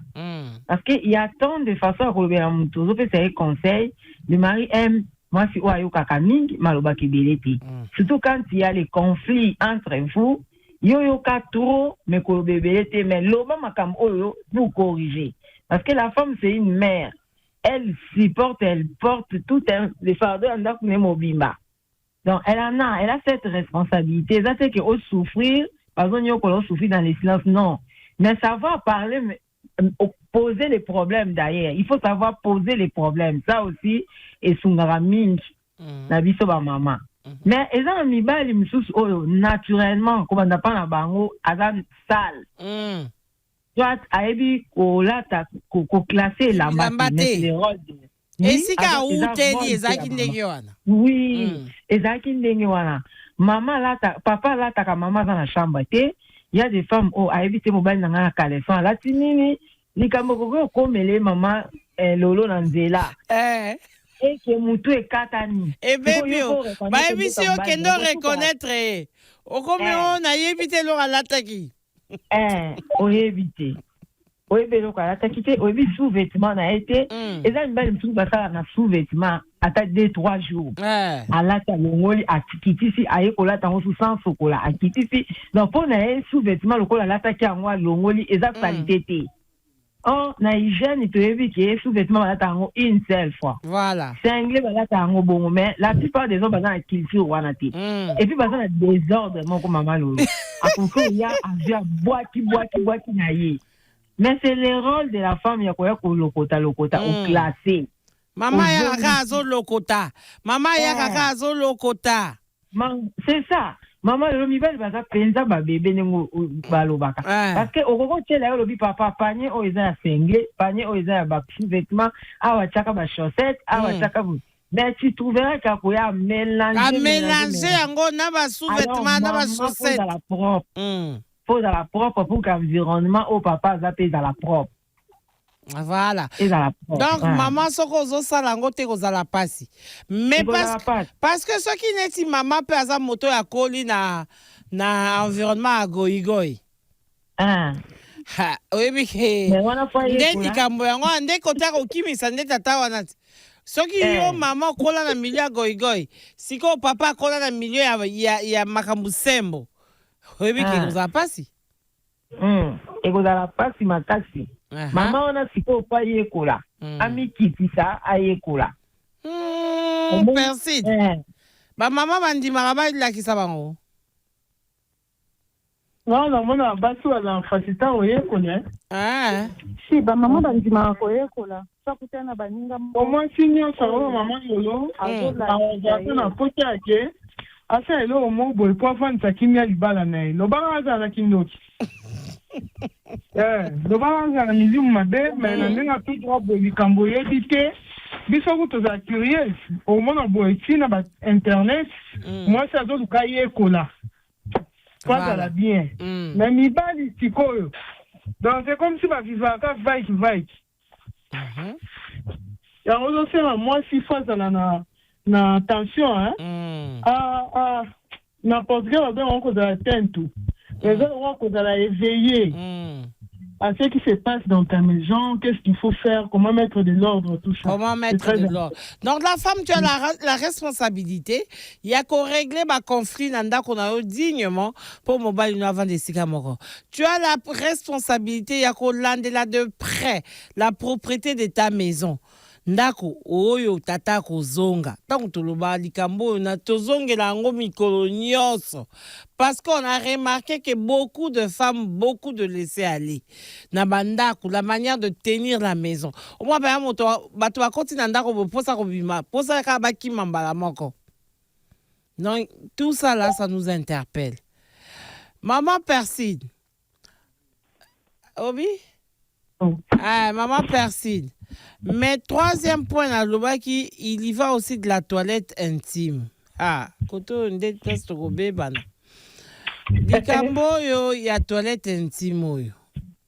Parce que il y a tant de façons à kolobela muto, zo pesa conseil, le mari aime. Moi, si oyo kakamingi maloba kibeleti. Surtout quand il y a les conflits entre vous, yo ka trop mais kolobeleti mais loba makam oyo pour corriger. Parce que la femme c'est une mère. Elle supporte, elle porte tout les fardeaux en dak mobimba. Donc elle a cette responsabilité. Ça c'est que au souffrir, par exemple yo ko souffrir dans le silence non. Mais savoir parler poser les problèmes d'ailleurs. Il faut savoir poser les problèmes. Ça aussi, et sungara mingi, na biso ba mama. Mais eza mibali misusu oyo naturellement comme on n'a pas na bango azan sale. Soit aebi ko lata ko classer la les rôles. Et si ka uteli ezaki ndenge wana. Oui, ezaki ndenge wana. Maman lata, papa lata ka mama dans la chambre te. Il y a des femmes oh aebi te mobile na ngana caleçon la tinini. Likambo koko komele mama lolo na nzela. Et que mutu e katani. Et bébé, bah si on kendo reconnaître. O comme on a évité lo alataki. Évité. O ebelo ka alataki te, o ebi sous-vêtement na été. Et ça une belle mutu basala na sous-vêtement ata 2-3 jours. Alata longoli atikitisi aye kolata ngo sans sokola akitisi. Donc pour na sous-vêtement lokola alataki angwa longoli eza qualité te. Oh, na hygiène, il te dit que sous-vêtement, une seule fois. Voilà. C'est anglais, bon, mais la plupart des hommes, dans la culture, wanati. Et puis, dans le désordre, mon comme maman, à conclure, il y a un boîti, naïe. Mais c'est le rôle de la femme, il y a quoi, lokota, au classé. Maman, il y a kakazo lokota. Maman, il y a kakazo lokota. C'est ça. Maman le mibel baza penza ba bébé nengo balobaka parce que okoko tshela yo lobi papa panier o eza single panier o eza ba vêtements awa tshaka ba chaussettes awa tshaka mais tu trouveras qu'ako ya mélanger yango na ba sous-vêtements na ba chaussettes dans la propre faut dans la propre pour qu'environnement au papa za pe dans la propre. Voilà. Donc, maman, soko zo salango te kozala pasi. Mais parce que ce qui n'est si maman peut avoir moto ya koli na environnement à goigoi. Oui, ndeti kambo yango ande kota kokimisa ndeti ata wana. Soki yo maman kola na milieu ya goigoi, siko papa kola na milieu ya makambu sembo. Oui, kozala pasi. Ekozala pasi makasi. Mama ona siko pa yekola. Ami kitisa ayekola. Merci. Ba mama bandima ba la kisa bango. Non, mona basu ala fasita oyekola. Si ba mama bandima ko yekola. Sakutana baninga. Au moins sinyo sa maman lolo. Na koti ake. asa elo mo boy po fan sa kimia libala na lo ba za na kindoki lo ba za na mizimu mabe mais na ndenga tout droit boy likambo yedite biso ko toza curieux au mona boy tina ba internet moi ça zo lukaye kola pas la bien mais mi bali tikoyo donc c'est comme si ba vivre ka vaik ya ozo sema moi si fois na tension n'importe quel endroit on cause la tente les autres on cause la éveillé à ce qui se passe dans ta maison, qu'est-ce qu'il faut faire, comment mettre de l'ordre, tout ça. Comment mettre de l'ordre. Donc la femme, tu as la responsabilité, il y a qu'à régler ma conflit nanda qu'on a eu dignement pour mobile avant des sigamoro. Tu as la responsabilité, il y a qu'à l'ander là de près la propriété de ta maison. Ndako oyo tata kozonga tango toloba likambo na tozongela ngo mikolo nyonso parce qu'on a remarqué que beaucoup de femmes beaucoup de laisser aller na bandako la manière de tenir la maison au moins ba moto bato ba kontina ndako bo posa ko bima posa ka ba kimamba la moko. Donc tout ça là ça nous interpelle. Maman Perside Obi maman Perside. Mais troisième point, il y va aussi de la toilette intime. Koto nde test ko bebana. Likambo yo ya toilette intime.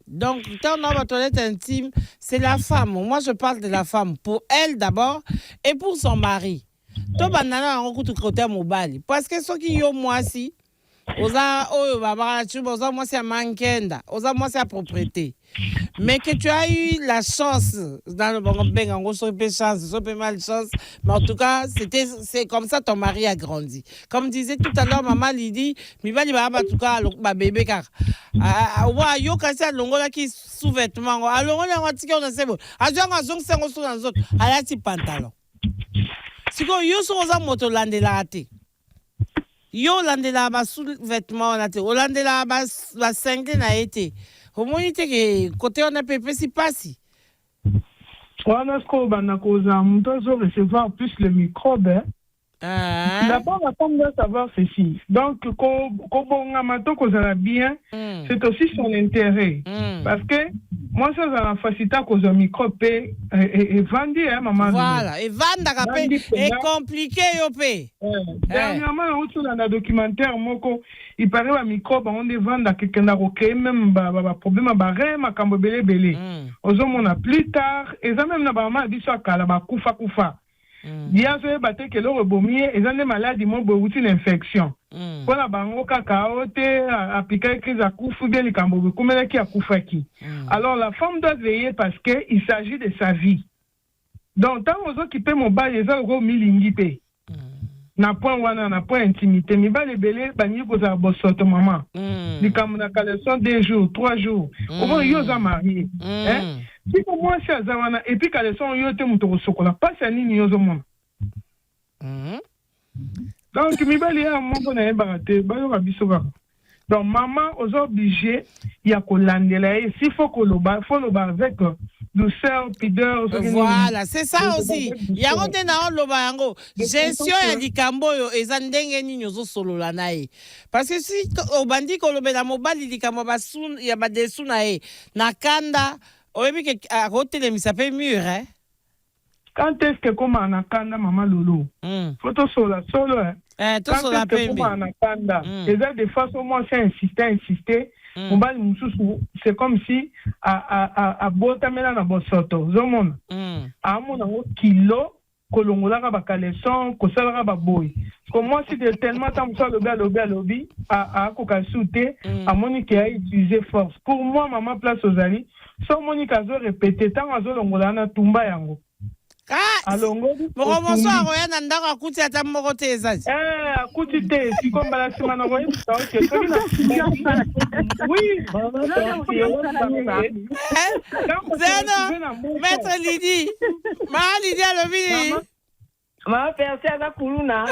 Donc quand on a la toilette intime, c'est la femme. Moi je parle de la femme pour elle d'abord et pour son mari. To banana en kutu côté mobile parce que ceux qui yo moi si oza oyo baba tu oza moi c'est mankenda, oza moi c'est propriété. Mais que tu as eu la chance dans le bon ben so peu chance, so peu malchance, mais en tout cas, c'est comme ça ton mari a grandi. Comme disait tout à l'heure maman Lydie, mi va en tout cas ba bébé car wa yo kasi longola ki sous-vêtements, alors on a tiki on sait bon. A jonga zong sengo sous dans autres, ala ti pantalon. Siko yo so za moto landela ate. Yo landela ba sous-vêtements ate, o landela ba 5 na été. Comment il était que côté on a pépé si passi. On a ce qu'on a causé à mon temps recevoir plus le microbe. D'abord, la femme doit savoir ceci. Donc, quand on a bien, c'est aussi son intérêt. Parce que moi, ça a la facilité cause un microbe et vendu, maman. Voilà, et vendre est compliqué, yopé. Dernièrement, on a un documentaire, il paraît un microbe, on est vendre à quelqu'un qui a même un problème à barrer, ma cambo belé. Aux hommes, on a plus tard, et ça même, la dit ça, qu'elle a koufa. Il y a ce bateau que l'on rebomie et des maladies qui ont une infection. Pour la bango kakaote, appliquer crise à koufu bien les cambo, comme elle qui a koufaki. Alors la femme doit veiller parce qu'il s'agit de sa vie. Donc tant aux autres qui paient mon bas, les autres milingipé. Na point wana na point intimité mi ba les belé bani ko za bosoto maman. Ni comme na caleçon 2 jours, 3 jours. Au moins yo za marié. Si comment ça zawana et puis caleçon yo te muto sokola pas ça ni yo zo mon. Donc mi ba les mon na ebate ba yo biso ba. Donc maman aux obligés il y a ko landela et s'il faut que faut le avec douceur, pudeur. Voilà, c'est ça aussi. Il y a un lobango. Gestion ya likambo yo ezandenge ni nyozo solo la nae. Parce que si au bandi ko lobe na mobali likambo basun ya ba desu nae na kanda oyebi ke a hôtel mi s'appelle mur hein. Quand est-ce que comme na kanda maman lolo? Photo solo to solo pembe. Na kanda. Et ça des fois au moins c'est insister. C'est comme si à botamela na bosoto zomona a mona kilo kolongola ka bakaleson kosala ba boy comme moi si de tellement tant ça le lobby a kokasute a moni qui a utilisé force pour moi maman place aux ali so moni kazo répéter tant azo longola na tumba yango Moko so aroya na ndako akuti ata moko te ezaji. Akuti te si komba la sima na roya ça OK. Oui. Zeno, maître Lydie. Ma Lydie a levé. Maman percé à la Kuluna.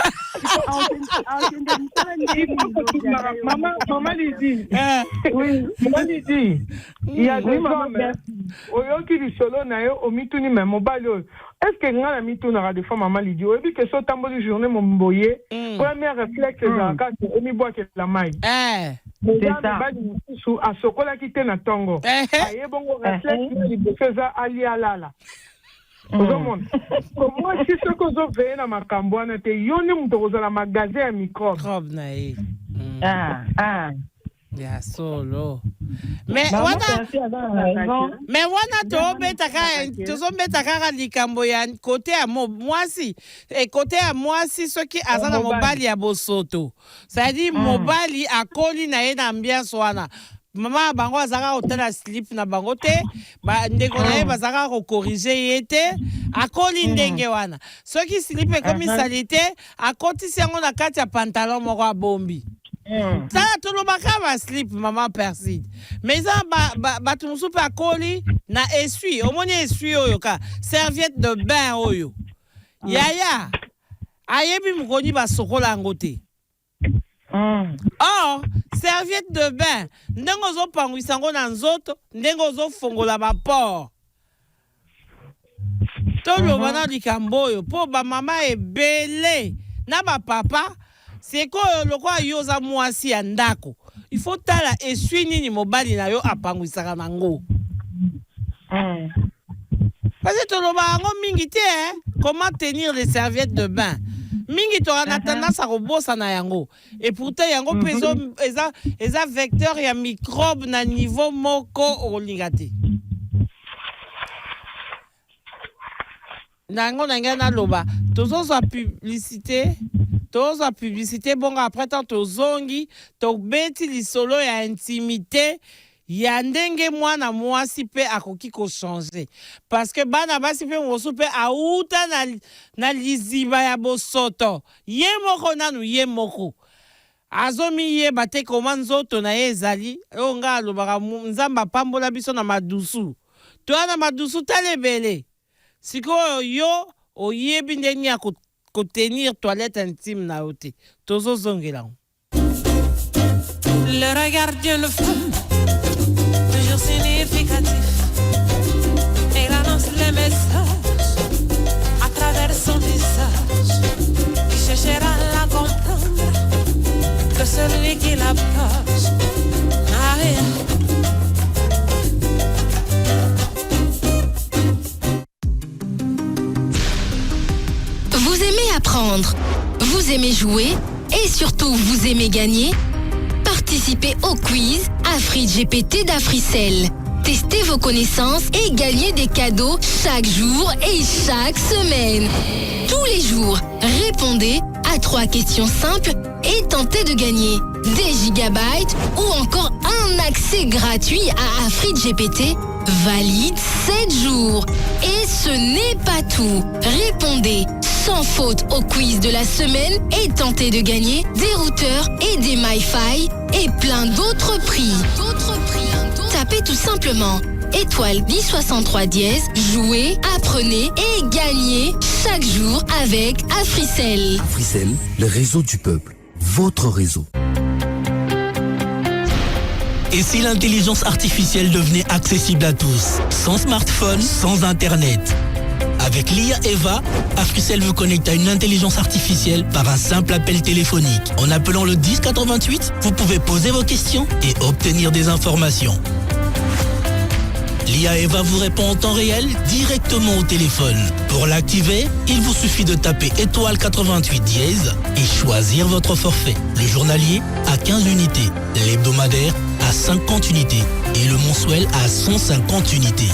Maman Lydie. Oui, maman Lydie. Il y a des femmes. Oyoki du solo na yo omituni même mobile. Est-ce que ngana mituna des femmes maman Lydie? Oui que so tambo de journée mon boyer. Premier réflexe dans quand omi boit que la maille. C'est ça. Sous à sokola qui te na tongo. Aye bongo réflexe de faire ali alala. Comment si ce que vous avez dans ma cambouane, tu y a un magasin à microbes. Ya solo. Mais wana to betaka likambo ya côté à mwasi et côté à mwasi ce qui azana mobali ya bosoto. C'est-à-dire mobali akoli na ye na ambiance wana. Mama bango azaka hotela slip na bango te ba ndeko na ye bazaka ko corriger yete akoli ndenge wana soki slip ekomi salite akoti sango na kati ya pantalon moko bombi sala tolobaka ba slip mama Perside mais ça batu musu pe akoli na essuie omoni essuie oyo ka serviette de bain oyo yaya ayebi mukoni ba sokola ngote. Or, serviette de bain, ndengo zo pangwisango na nzoto, ndengo zo fongola ba por. Tolo bana likamboyo, po ba mama ebele, na ba papa, c'est quoi le quoi yoza mwasi ya ndako. Il faut tala essuie nini mobali na yo apangwisaka nango. Parce que tolo ba ngo mingi te, comment tenir les serviettes de bain. Mingi to ana tendance à robosa na yango et pourtant yango peso eza vecteur ya microbe na niveau moko olingate nango nanga na loba tozo publicité bon après tant tozongi to beti lisolo ya intimité ya ndenge mwana mwasi pe akoki ko changer parce que bana basi pe mosu pe auta na liziba ya bosoto ye moko nanu ye moko azomi ye bate koma nzoto na ye ezali oyo nga alobaka nzamba pambola biso na madusu toa na madusu talebele sikoyo yo oyebi ndenge ya kotenir toilette intime na yo te tozozongela le regard d'une femme toujours significatif. Elle annonce les messages à travers son visage. Qui cherchera à la comprendre que celui qui l'approche. Ah oui. Vous aimez apprendre, vous aimez jouer et surtout vous aimez gagner? Participez au quiz AfriGPT d'Africell. Testez vos connaissances et gagnez des cadeaux chaque jour et chaque semaine. Tous les jours, répondez à 3 questions simples et tentez de gagner des gigabytes ou encore un accès gratuit à AfriGPT valide 7 jours. Et ce n'est pas tout. Répondez sans faute au quiz de la semaine et tentez de gagner des routeurs et des MiFi et plein d'autres prix. Tapez tout simplement étoile 1063 dièse, jouez, apprenez et gagnez chaque jour avec Africell. Africell, le réseau du peuple, votre réseau. Et si l'intelligence artificielle devenait accessible à tous, sans smartphone, sans internet? Avec l'IA Eva, Africell vous connecte à une intelligence artificielle par un simple appel téléphonique. En appelant le 1088, vous pouvez poser vos questions et obtenir des informations. L'IA Eva vous répond en temps réel directement au téléphone. Pour l'activer, il vous suffit de taper étoile 88 dièse et choisir votre forfait. Le journalier à 15 unités, l'hebdomadaire à 50 unités et le mensuel à 150 unités.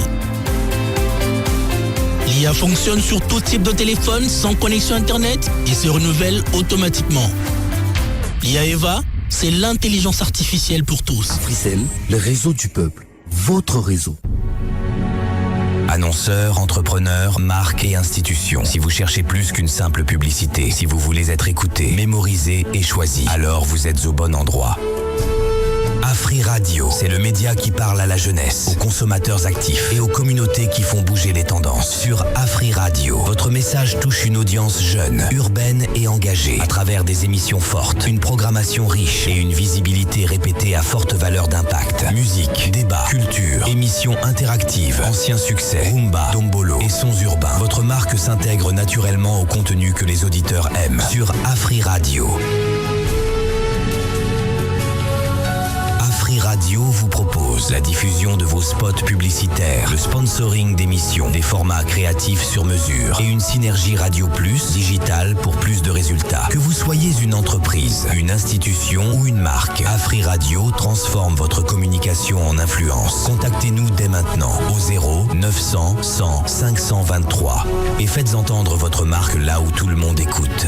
L'IA fonctionne sur tout type de téléphone sans connexion Internet et se renouvelle automatiquement. L'IA Eva, c'est l'intelligence artificielle pour tous. Africell, le réseau du peuple, votre réseau. Annonceurs, entrepreneurs, marques et institutions. Si vous cherchez plus qu'une simple publicité, si vous voulez être écouté, mémorisé et choisi, alors vous êtes au bon endroit. Afri Radio, c'est le média qui parle à la jeunesse, aux consommateurs actifs et aux communautés qui font bouger les tendances. Sur Afri Radio, votre message touche une audience jeune, urbaine et engagée, à travers des émissions fortes, une programmation riche et une visibilité répétée à forte valeur d'impact. Musique, débat, culture, émissions interactives, anciens succès, rumba, dombolo et sons urbains. Votre marque s'intègre naturellement au contenu que les auditeurs aiment. Sur Afri Radio. Afri Radio vous propose la diffusion de vos spots publicitaires, le sponsoring d'émissions, des formats créatifs sur mesure et une synergie Radio Plus digitale pour plus de résultats. Que vous soyez une entreprise, une institution ou une marque, Afri Radio transforme votre communication en influence. Contactez-nous dès maintenant au 0 900 100 523 et faites entendre votre marque là où tout le monde écoute.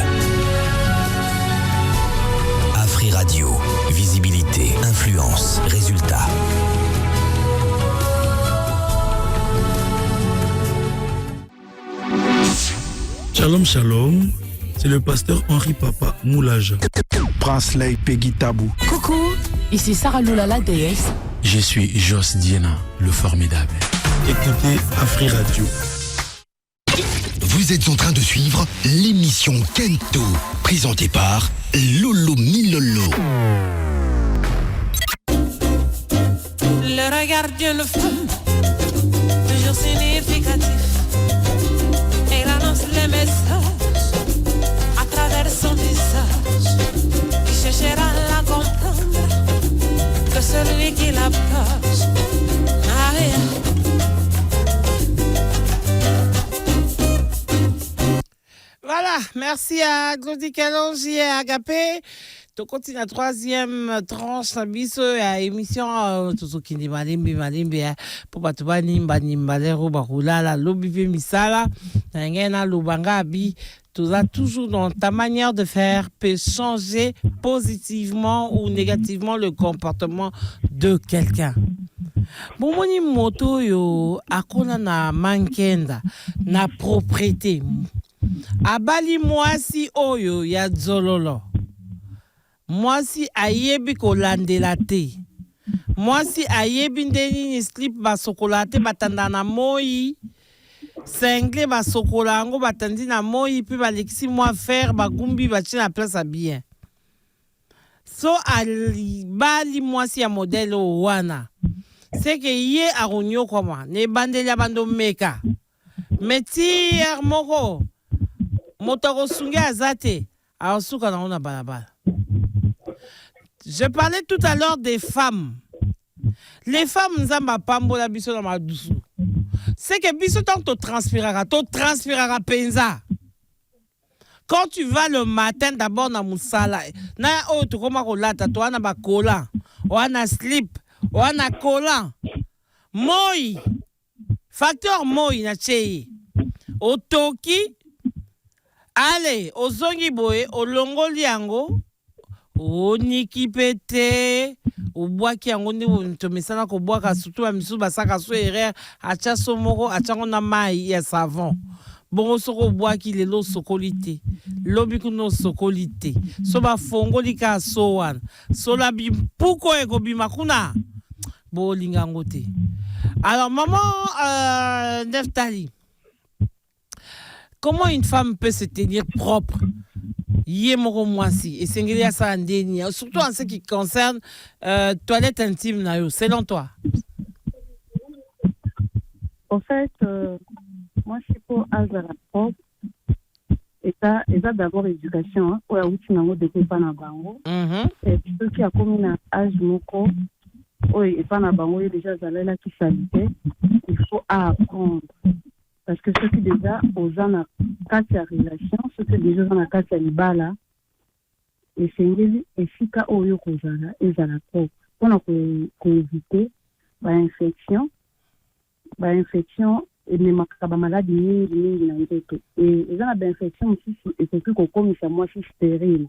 Afri Radio, visibilité, influence, résultat. Shalom, shalom, c'est le pasteur Henri Papa Moulage. Prince Lay Peggy Tabou. Coucou, ici Sarah Lula la déesse. Je suis Jos Diena, le formidable. Écoutez Afri Radio. Vous êtes en train de suivre l'émission Kento, présentée par Lolo Milolo. Le regard d'une femme, toujours significatif. Elle annonce les messages à travers son visage. Qui cherchera à la comprendre que celui qui l'approche. Ah, yeah. Voilà, merci à Claudie Kalonji et à Agapé. Tu continues la troisième tranche na biso ya émission tozokindi malimbi po bato banimba lero bakolala lobi pe misala na ngena lobanga abi toza toujours dans ta manière de faire peut changer positivement ou négativement le comportement de quelqu'un. Bomoni moto yo akona na mankenda na propriété abali mwasi oyo ya zololo. Mwasi ayebi kolandela te. Mwasi ayebi ndeni ni slip basokola te batanda na moi. Sengle basokola yango batandi na moi puis balekisi mwa fer bagumbi batie na place à bien. So bali mwasi ya modèle wana. C'est que ye aronyo koma ne bandeli bando meka. Metier moko motoko sunge azate asuka na ona balabala. Je parlais tout à l'heure des femmes. Les femmes nzamba pambola biso na madusu. C'est que biso tant to transpirera penza. Quand tu vas le matin d'abord na musala, na o to koma ko lata to ana ba kola, o ana slip, o ana kola. Moi. Facteur moi na chei. O toki allez, o zongi boye, o longoli yango. O niki pete o bwaki yango ndi to mesana ko bwaka surtout ba misu basaka so erreur acha somoko achango na mai ya savon bongo soko bwaki lelo sokolite lobi kuno sokolite so ba fongoli ka so wana so la bi puko eko bima kuna bo lingango te. Alors maman Neftali, comment une femme peut se tenir propre? Et surtout en ce qui concerne toilette intime, selon toi. En fait, moi, je suis pour Azara propre. Et ça d'abord éducation. Ou à outil nango de pas na bango. Et ceux qui a commis un âge moko, oui, et pas na bango, il y a déjà là qui s'habite. Il faut apprendre. Parce que ceux qui déjà aux en quatre relation, ceux qui déjà dans la quatre libala, et c'est une efficace au lieu qu'on a et à la propre. On a éviter l'infection et les maladies ni na ndoto. Et ils ont la infection aussi et c'est plus qu'on comme ça moi c'est stérile.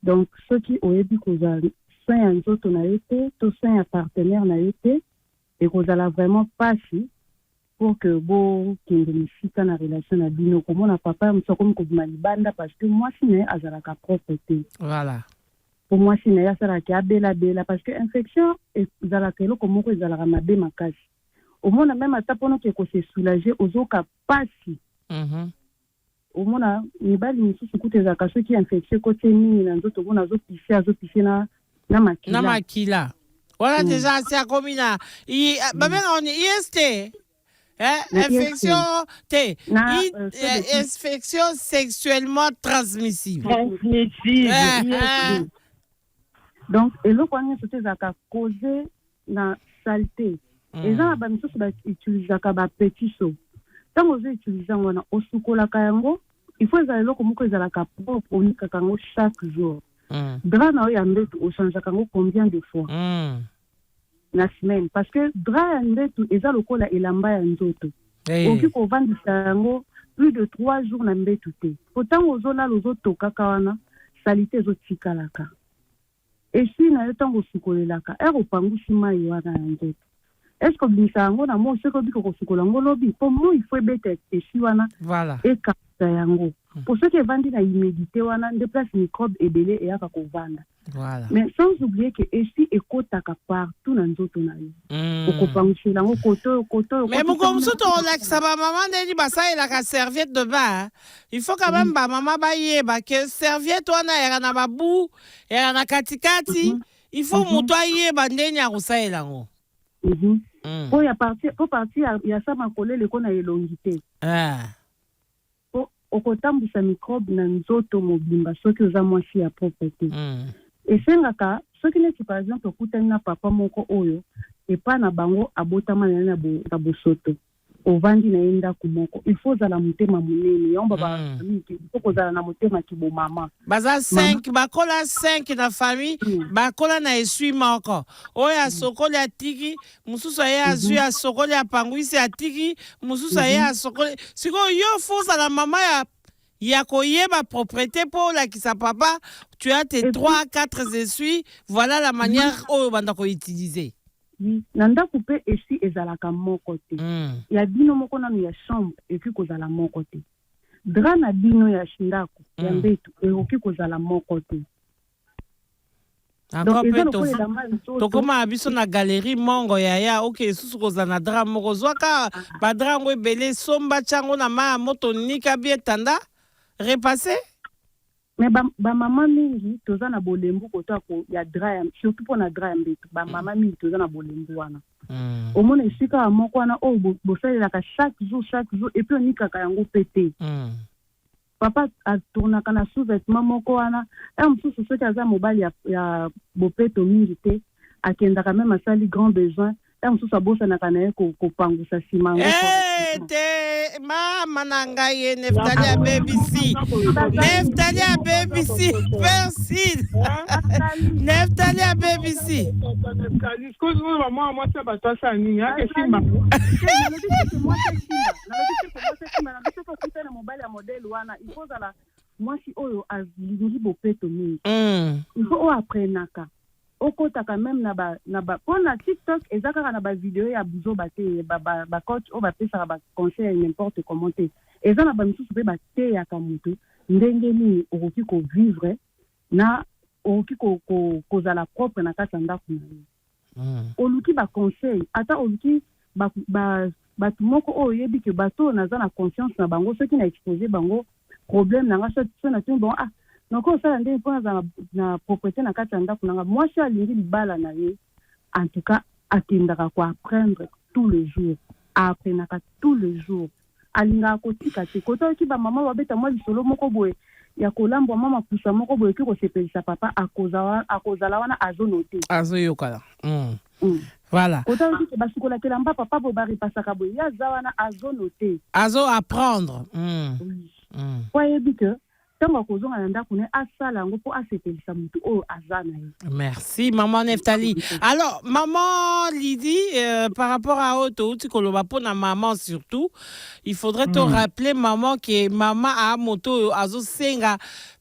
Donc ceux qui ont dit qu'on a soin un autre na été, tout soin un partenaire na été et qu'on a vraiment pas si pour que bon qui bénéficie na relation na bino comme on a papa me comme malibanda parce que moi c'est né azalaka propreté. Voilà. pour moi si na ya sala ki abela parce que infection ezalaka eloko moko ezalaka mabe makasi omona même ata mpona ke se soulager ozoka pasi omona mibali misusu kuta ezalaka soki infection kote mingi na nzoto omona azopise na makila wala déjà si akomi na babenga oni IST infection infection sexuellement transmissible. Donc eloko wana sote ezalaka cause na saleté eza na bamisusu bautilisaka bapetit so ntango ozoutilize yango wana osukolaka yango il faut ezala eloko moko ezalaka propre onikaka yango chaque jour drap na oyo ya mbetu ochangeaka yango combien de fois na semaine parce que drap ya mbetu eza lokola elamba ya nzoto okoki kovandisa yango plus de 3 jours na mbetu te po ntango ozolala ozotokaka wana salite ezotikalaka esi na yo ntango osukolelaka opangusi mai wana ya nzoto est-ce que obimisa yango na mo soki obika kosukola yango lobi po mo il faut ebeta esi wana ekata yango po soki evandi na humidité wana nde place microbe ebele eyaka kovanda mais sans oublier que esi ekotaka partout na nzoto na yo okopangusela yango koto mais moko mosusu tolakisa bamama ndeni basalelaka serviette de bain il faut quand même bamama bayeba ke serviette wana yaka na babu yaka na katikati il faut moto ayeba ndeni akosalela yango po ya parti ya sa makolele ko na elongi te po okotambwisa microbe na nzoto mobimba soki oza mwasi ya propre te esengaka soki neti par exemple okutani na papa moko oyo epa na bango abotama na bosoto ovandi na ye ndako moko il faut ozala motema monene yango il faut kozala na motema kibomama baza 5 bakola 5 na famille bakola na esui moko oyo asokoli atiki mosusu aye azwi asokoli apangwisi atiki mosusu aye asokoli sikoyo yo fo ozala mama ya koyeba propriété mpo olakisa papa tu as tes 3-4 essuies voilà la manière oyo banda koutiliser na ndako mpe esi ezalaka moko te ya bino moko nano ya chambre ekoki kozala moko te dra na bino ya ndako ya mbetu ekoki kozala moko te tokoma biso na galerie mongo yaya oke susu kozala na dra moko zwaka badra yango ebele somba tiango na ma ya moto nika bi etanda repasse mais bamama mingi toza na bolembu koto ya dra surtout mpo na dra ya mbetu bamama mingi toza na bolembu wana omona esika ya moko wana oyo bosalelaka chaque jour epuis onikaka yango mpe te papa atournaka na sous-vêtement moko wana mosusu soki aza mobali ya bopeto mingi te akendaka meme asali grand besoin mosusu abosanaka na ye kopangusa nsima yango te mama na ngai ye Neftali ya BBC merci Neftali ya BBC mobali ya modele wana il faut ozala mwasi oyo alingi bopeto mingi il faut oyo aprenaka okotaka même na ba pona TikTok eza kaka na ba vidéo ya buzoba te ba coach o ba pesa ba conseil n'importe comment te eza na ba misusu pe ba te ya kamutu ndenge ni okoki ko vivre na okoki ko zala propre na kati ndako na oluki ba conseil ata oluki ba tumoko o yebi ke bato na za na conscience na bango soki na exposer bango problème na nga so na tin bon donc osala ndenge mpona na propriété na kati ya ndako nanga mwasi alingi libala na ye en tout cas akendaka koapprendre tous les jours aaprenaka tous les jours alingaka kotika te kotoki bamama babeta mwa lisolo moko boye ya kolambwa mwa mapusa moko boye eki kosepelisa papa akozala wana azonote azoyokala voilà kotoki ke basukolakela mba papa boye baripasaka boye ye aza wana azonote azo apprendre po ayebi ke ntango akozonga na ndako ne asala yango mpo asepelisa motu oyo aza na ye. Merci maman Neftali. Alors maman Lydie, par rapport à Otto Tikoloba pour na maman surtout, il faudrait te rappeler maman que maman a moto azo senga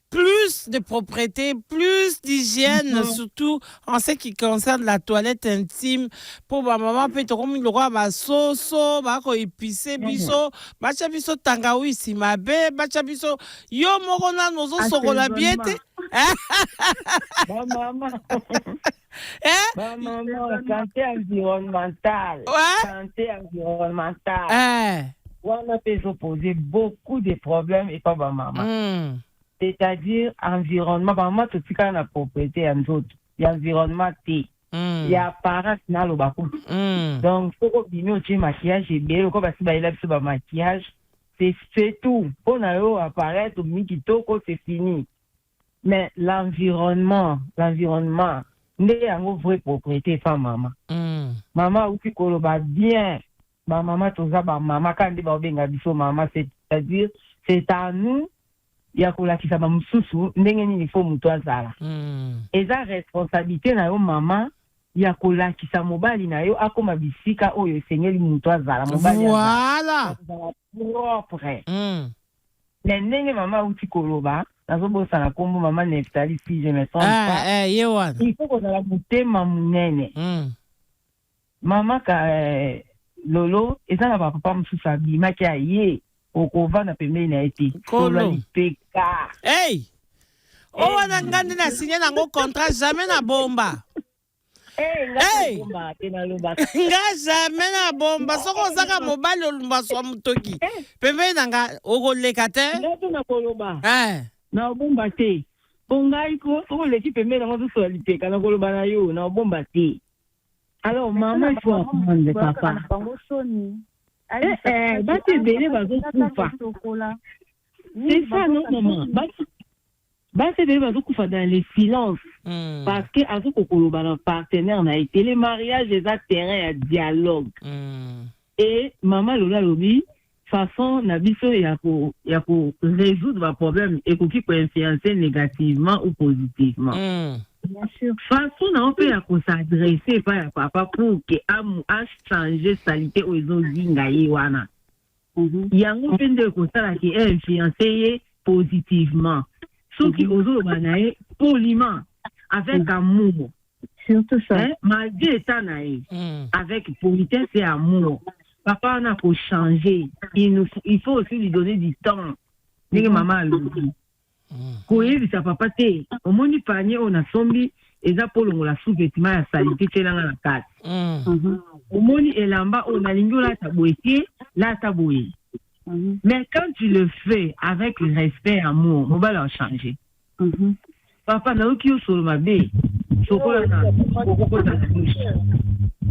plus de propreté, plus d'hygiène, surtout en ce qui concerne la toilette intime. Pour ma maman, peut être comme le roi, ma soso, ma ko épicé, biso, ma chabiso tangaoui, si ma bé, ma chabiso, yo morona, nozo sokola biete. Maman. Maman, santé environnementale. Santé environnementale. On a pu poser beaucoup de problèmes et pas ma maman. C'est-à-dire environnement, maman, tout ce qu'on a la propriété en autres. Il y a environnement, il y a apparence dans le bakou. Donc, il faut que tu maquillage et bien, quand tu vas maquillage, c'est tout. On a eu apparaître, c'est fini. Mais l'environnement, n'est en vraie propriété, pas maman. Maman, où tu colobas bien, ma maman, tout ça, maman, quand tu vas bien, maman, c'est-à-dire, c'est à nous. Il y a qui ça va me sous il faut mouton zala et ça responsabilité na yo maman il y a qui ça mobile na yo akoma bisika oyo seigneur mouton zala mobile voilà propre les nenge maman uti koloba nazo bosa na kombo maman Neftali si je me trompe pas il faut qu'on a la mutema munene maman ka lolo et ça na papa msou sabi ma ki aye okova na pembeni na eti kolo peka hey o wana ngandi na signé nango contrat jamais na bomba hey nga jamais na bomba soko zaka mobile olumba swa mutoki pembeni nanga okoleka te na koloba na bomba te pongai ko okoleki pembeni nango so lipeka na koloba na yo na bomba te alors maman il faut apprendre papa c'est ça, non, maman. C'est dans les silences. Parce que, à ce que partenaire n'a été les mariages, les terrain à dialogue. Et maman, Lola Lobi, façon, Nabiso, il y a pour résoudre le problème et pour qui peut influencer négativement ou positivement. Bien sûr. Façon, on peut s'adresser par papa pour que a changé salité aux autres wana. Il y a un peu de constat qui est influencé positivement. Ceux qui osent le poliment, avec amour. Surtout ça. Malgré état naïf, avec politesse et amour. Papa, on a pour changer. Il faut aussi lui donner du temps. Maman le dit. Koyebi sa papa te omoni panier on a sombi eza polo la sous-vêtement ya salité te nanga na kati omoni elamba on a lingo la taboyé la taboyé mais quand tu le fais avec respect et amour on va leur changer papa na uki solo mabe sokola na kokoko na bouche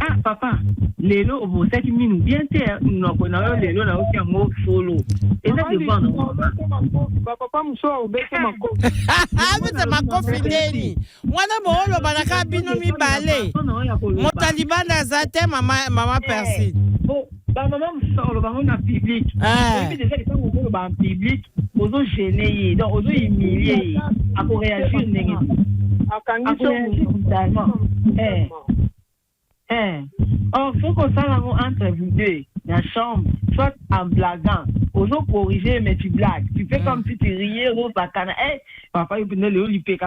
ah papa lelo obo 7 minutes bien te no ko na lelo na uki ngo solo eza de bon papa muso obeke mako abete makofi ndeni mwana moolo banaka bino mibale motalibanda zate mama Persine ba maman muso ba na public et puis déjà quand on va en public ozo gêner donc ozo humilier à pour réagir négativement or faut qu'on s'en entre vous deux dans la chambre soit en blaguant ozo corriger mais tu blagues tu fais comme si tu riais au bacana papa il peut le liper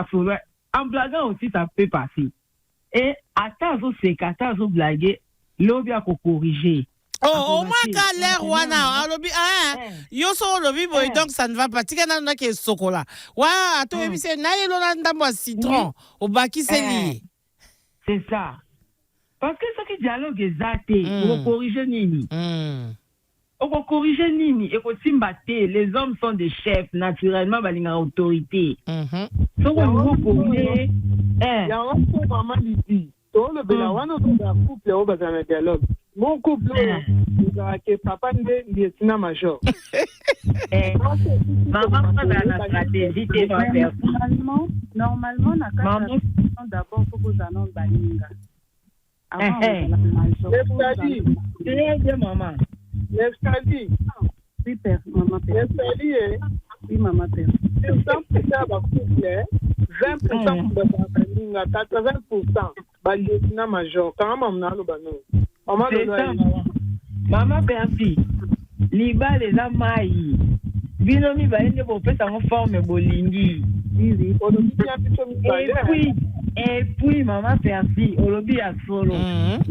en blaguant aussi ça peut passer et attends ozo blaguer l'obi a corriger. Oh, au moins qu'à l'air, wana, alobi, yo so lobi boy, donc ça ne va pas. Tika na ke sokola. Wa, ato ebi se na yelo na ndambo citron, au baki c'est lié. C'est ça. Parce que ce qui dialogue est zaté, on corrige nini. On corrige nini et ko simbate, les hommes sont des chefs, naturellement balinga autorité. So on corrige ya on ko mama dit. To le bela wana to couple au bazana dialogue. Mon couple, papa est lieutenant-major. Normalement, d'abord, il faut que vous annonce Balinga. Maman. Neftali. Oui, père, maman, père. Neftali, oui, maman, père. 20% pour Balinga, 80% lieutenant-major. Quand maman Maman Persi, liba les amaï. Binomi va être pour faire sa forme bolingi. Et puis, maman Percy, olobi à solo.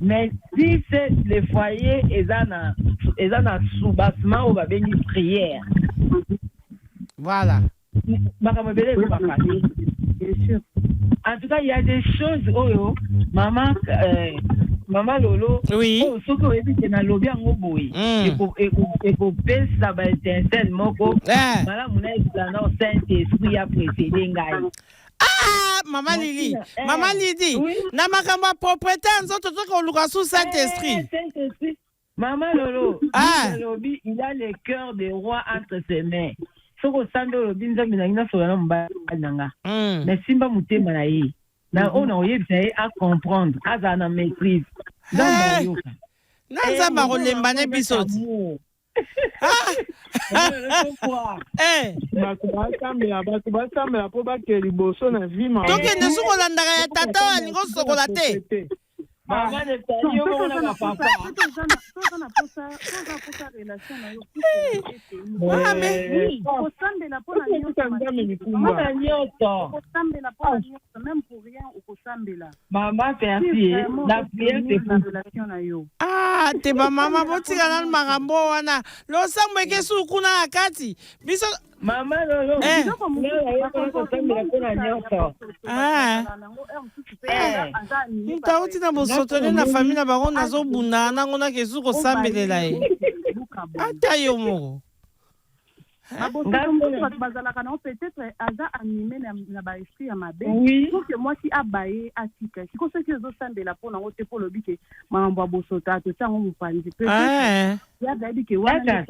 Mais si c'est le foyer, ils ont un soubassement ou une prière. Voilà. En tout cas, il y a des choses, maman Lolo, oui. Ce que vous dites, c'est dans l'objet en oboui. Et pour baisser ça va être un tel moko. Madame Mounez, dans Saint-Esprit a précédé Ngaï. Ah, Maman Lili, na makamba propriété nzoto toko luka sous Saint-Esprit. Saint-Esprit. Maman Lolo, il a le cœur des rois entre ses mains. Soko sando lobi nzambe na ngina so na mbana nanga. Mais simba mutema na ye. Na ona oyebisa à comprendre, aza na maîtrise. Nzamba rolemba ne bisoti. Toke ne sukolandaka ya tata wa ningo sokola te. Maman ne tani yo na papa. Maman Percy, la prière c'est pour. Ah, te ba mama botika na makambo wana. Lo samwe ke sukuna akati. Biso Maman Lolo. Tauti na bosotole na famille na bango nazo bunda nango na kesu ko sambelela ye. Ata yo moko. Peut-être Aza animé na ba esprit ya mabe. Pour que moi si abaye atika. Si ko seki zo sambela pona ngo te po lobi ke mambo bosota to tango mupanzi. Ya dadi ke wana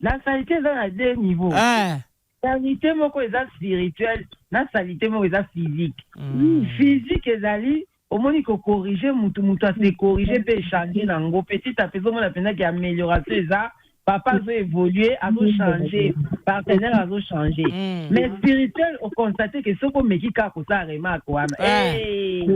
la salité est à deux niveaux. Salité moko est spirituelle, la salité moko est physique. Physique est ali au moins qu'on corriger mutu a se corriger peut changer nango petit à petit on a peine qui amélioration ça papa veut évoluer a veut changer partenaire a veut changer mais spirituel on constate que ce qu'on me qui ka ko ça remarque wana et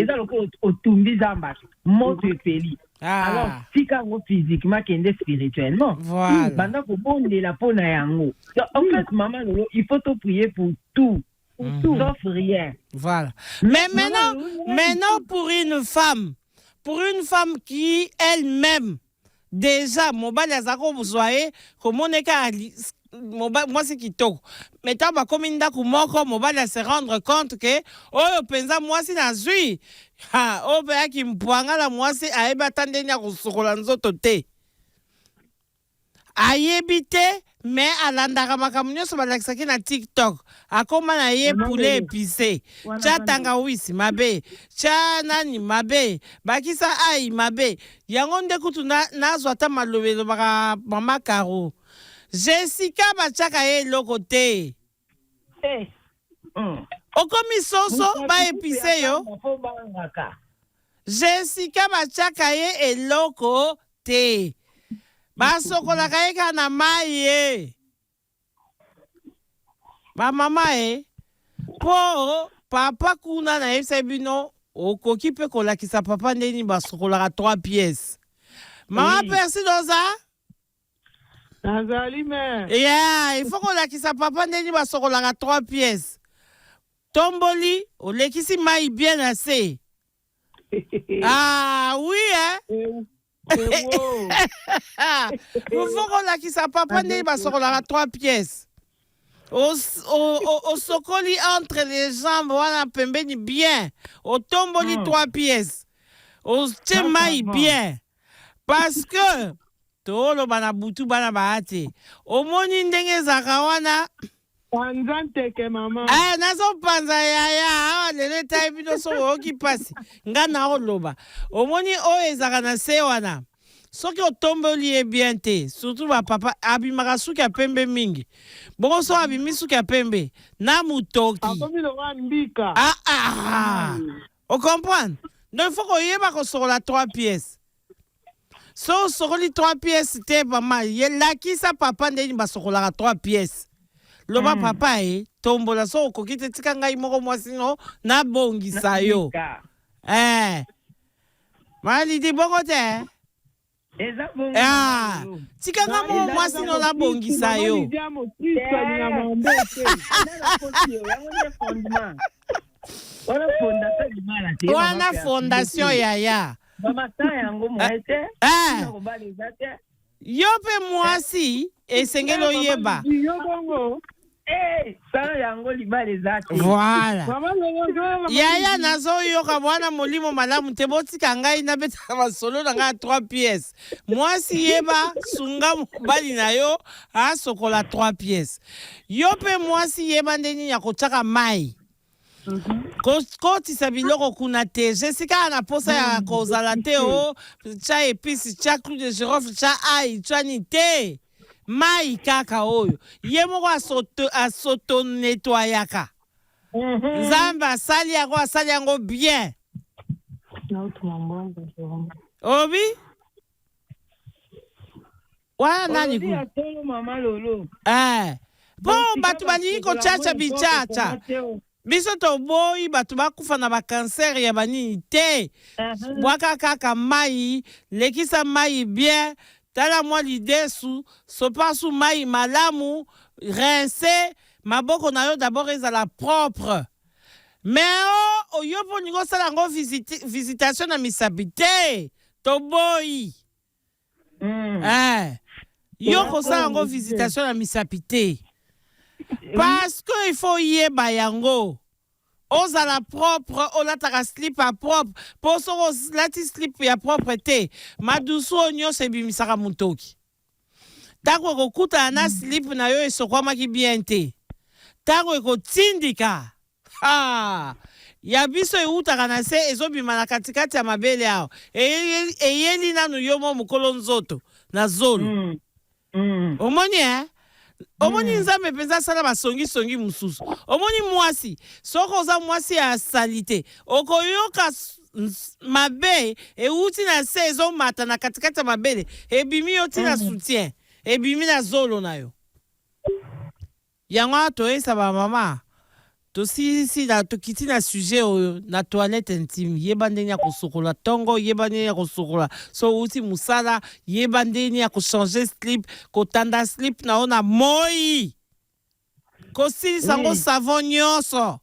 ça le ko otumbi zamba moto epeli. Alors, si quand physiquement qu'il est spirituellement, voilà. Pendant que bon de la peau na yango. En fait, maman Lolo, il faut te prier pour tout, sauf rien. Voilà. Mais maintenant pour une femme qui elle-même déjà mobile azako buzwaye komoneka moi c'est qui toko. Mais tant ba comme ndako moko mobile se rendre compte que oyo penza moi si nazui. Ha, obe yaki mpwanga la mwasi ayebi atande nya kusukola nzoto te. Ayebi te, mais alandaka makambo nyonso balakisaki na TikTok. Akoma na ye poulet épicé. Tia tangawisi mabe. Tia nani mabe. Bakisa ai mabe. Yango nde kutu nazwa ta malobelo baka mama Karo. Jessica bachaka ye loko te. Okomi soso ba épicé yo. Jessica bachaka ye eloko te. Basokolaka ye kana mai ye. Ba mama po papa kuna na yebisa bino okoki pe kolakisa papa ndeni basokolaka 3 pièces. Mama Percy doza? Nazali me. Yeah, il faut kolakisa papa ndeni basokolaka 3 pièces. Tomboli, olekisi mai bien assez. Ah oui, hein? Il faut kolakisa papa ndeni basokolaka 3 pièces. Au sokoli entre les jambes, wana pembeni bien. Au tomboli 3 pièces. Au mai bien. Parce que, tolo bana butu bana baate. Au moni ndenge zaka wana. Panzanteke mama. Nazo panza yaya. Lele taibino so oki pasi. Nga na oloba. Au moni o ezaka na se wana. Soki otomboli e bien te, surtout ba papa abimaka suki ya pembe mingi. Bongo so abimi suki ya pembe na mutoki. On comprend? Donc il faut qu'on y ait sur la 3 pièces. So sur les 3 pièces te maman, la qui sa papa ndeni ba sur la 3 pièces. Loba papa tombola so kokite tika ngai moko mwasino na bongisa yo. Mali di bongo te. Ah, tikanga mo mwasi no la bongisa yo. Wana fondation yaya. Yo pe mwasi esengelo yeba. Voilà. Yaya nazo yoka bwana molimo malamu te botika ngai na beta masolo na nga 3 pièces. Mwasi yeba sunga mobali na yo asokola 3 pièces. Yo pe mwasi yeba ndeni ya kochaka mai. Kotisa biloko kuna te. Jessica na posa ya kozala te o. Cha épice, cha clou de girofle, cha ail, cha ni te. Mai kaka oyo. Ye moko asoto nettoyaka. Nzambe asali yango bien. Obi? Wana nani ku? Bon, batu balingi kochacha bichacha. Biso to boy batu bakufa na ba cancer ya banini te. Bwaka kaka mai, lekisa mai bien. Tala moi l'idée sopa sous mai malamu, rincer, maboko na yo d'abord ezala propre. Mais yo po ningo sala ngo visitation na misabite, to boy. Yo ko sala ngo visitation na misabite. Parce que il faut yeba yango. Ozala propre, olataka slip à propre. Poso lati slip ya propre te. Madusu onyo se bimisaka mutoki. Tako kokuta na slip na yo esokwamaki bien te. Tako eko tindika. Ya biso eutaka na se ezobima na katikati ya mabele yao. Eyeli nanu yomo mukolo nzoto na zolo. Omoni Omoni nzambe penza sala basongi mususu. Omoni mwasi, soko oza mwasi ya salite. Okoyoka mabe, uti na se ezo mata na katikata mabele. Ebimi yo ti na soutien. Ebimi na zolo na yo. Yango to esa ba mama. To si na to kiti na sujet na toilette intime. Yeba ndeni ya kosokola tongo, yeba ndeni ya kosokola. So uti musala, yeba ndeni ya changer slip, kotanda slip na ona moi. Kosi sango savon nyonso.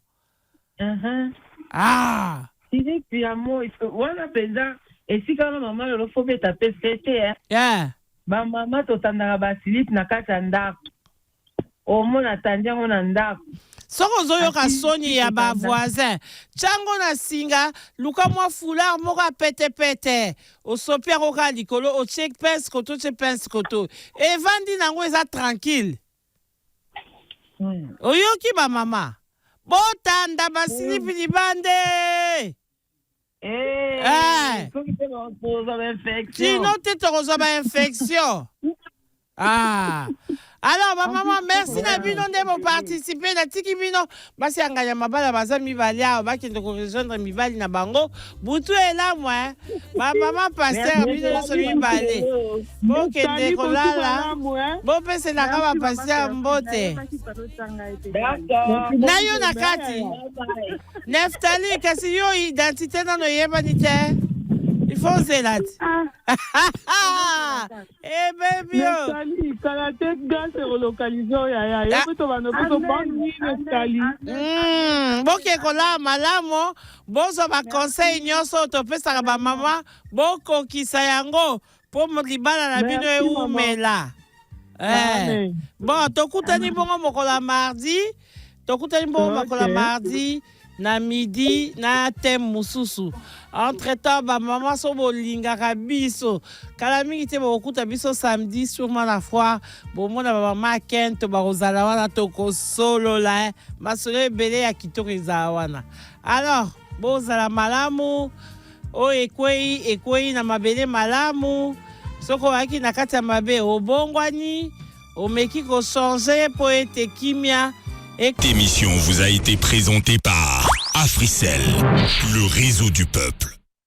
Sidi pia moi, wana penza esika na mama lo fo beta pesete Ba mama to tanda ba slip na kata ndako. Omona tanjango na ndako. Soko zoyo ka soni ya ba voisin. Chango na singa, luka mwa foulard moka pete. O sopia koka likolo, o check pince koto. E vandi nango eza tranquille. Oyoki ba mama. Botanda ba silipi di bande. Sinon te tokoza ba infection. Alors, maman, merci na bino nde mo participer na tiki bino basi anganya mabala baza mibali awo bakende ko rejoindre mibali na bango butu ela moi ba maman pasteur bino so mibali bo kende ko lala bo pese na ka ba pasteur mbote na yo na kati Neftali kasi yo identité na no yeba ni te il faut zelat baby Kalate gas relocalisé ya to bano to bandi Neftali boke kola malamo bozo ba conseil nyonso to pesa ba mama boko kisa yango po libala na bino eumela bon tokutani bongo mokola mardi na midi na thème mususu. Entre-temps, ba maman so bolingaka biso. Kala mingi te bokuta biso samedi sûrement la foire. Bon mona ba maman Kent ba kozala wana toko solo la. Masolo ebele ya kitoko ezala wana. Alors, bozala malamu. O ekwei na mabele malamu. Soko aki na kati ya mabe obongwani. Omeki ko changer po ete kimia. Cette émission vous a été présentée par Africell, le réseau du peuple.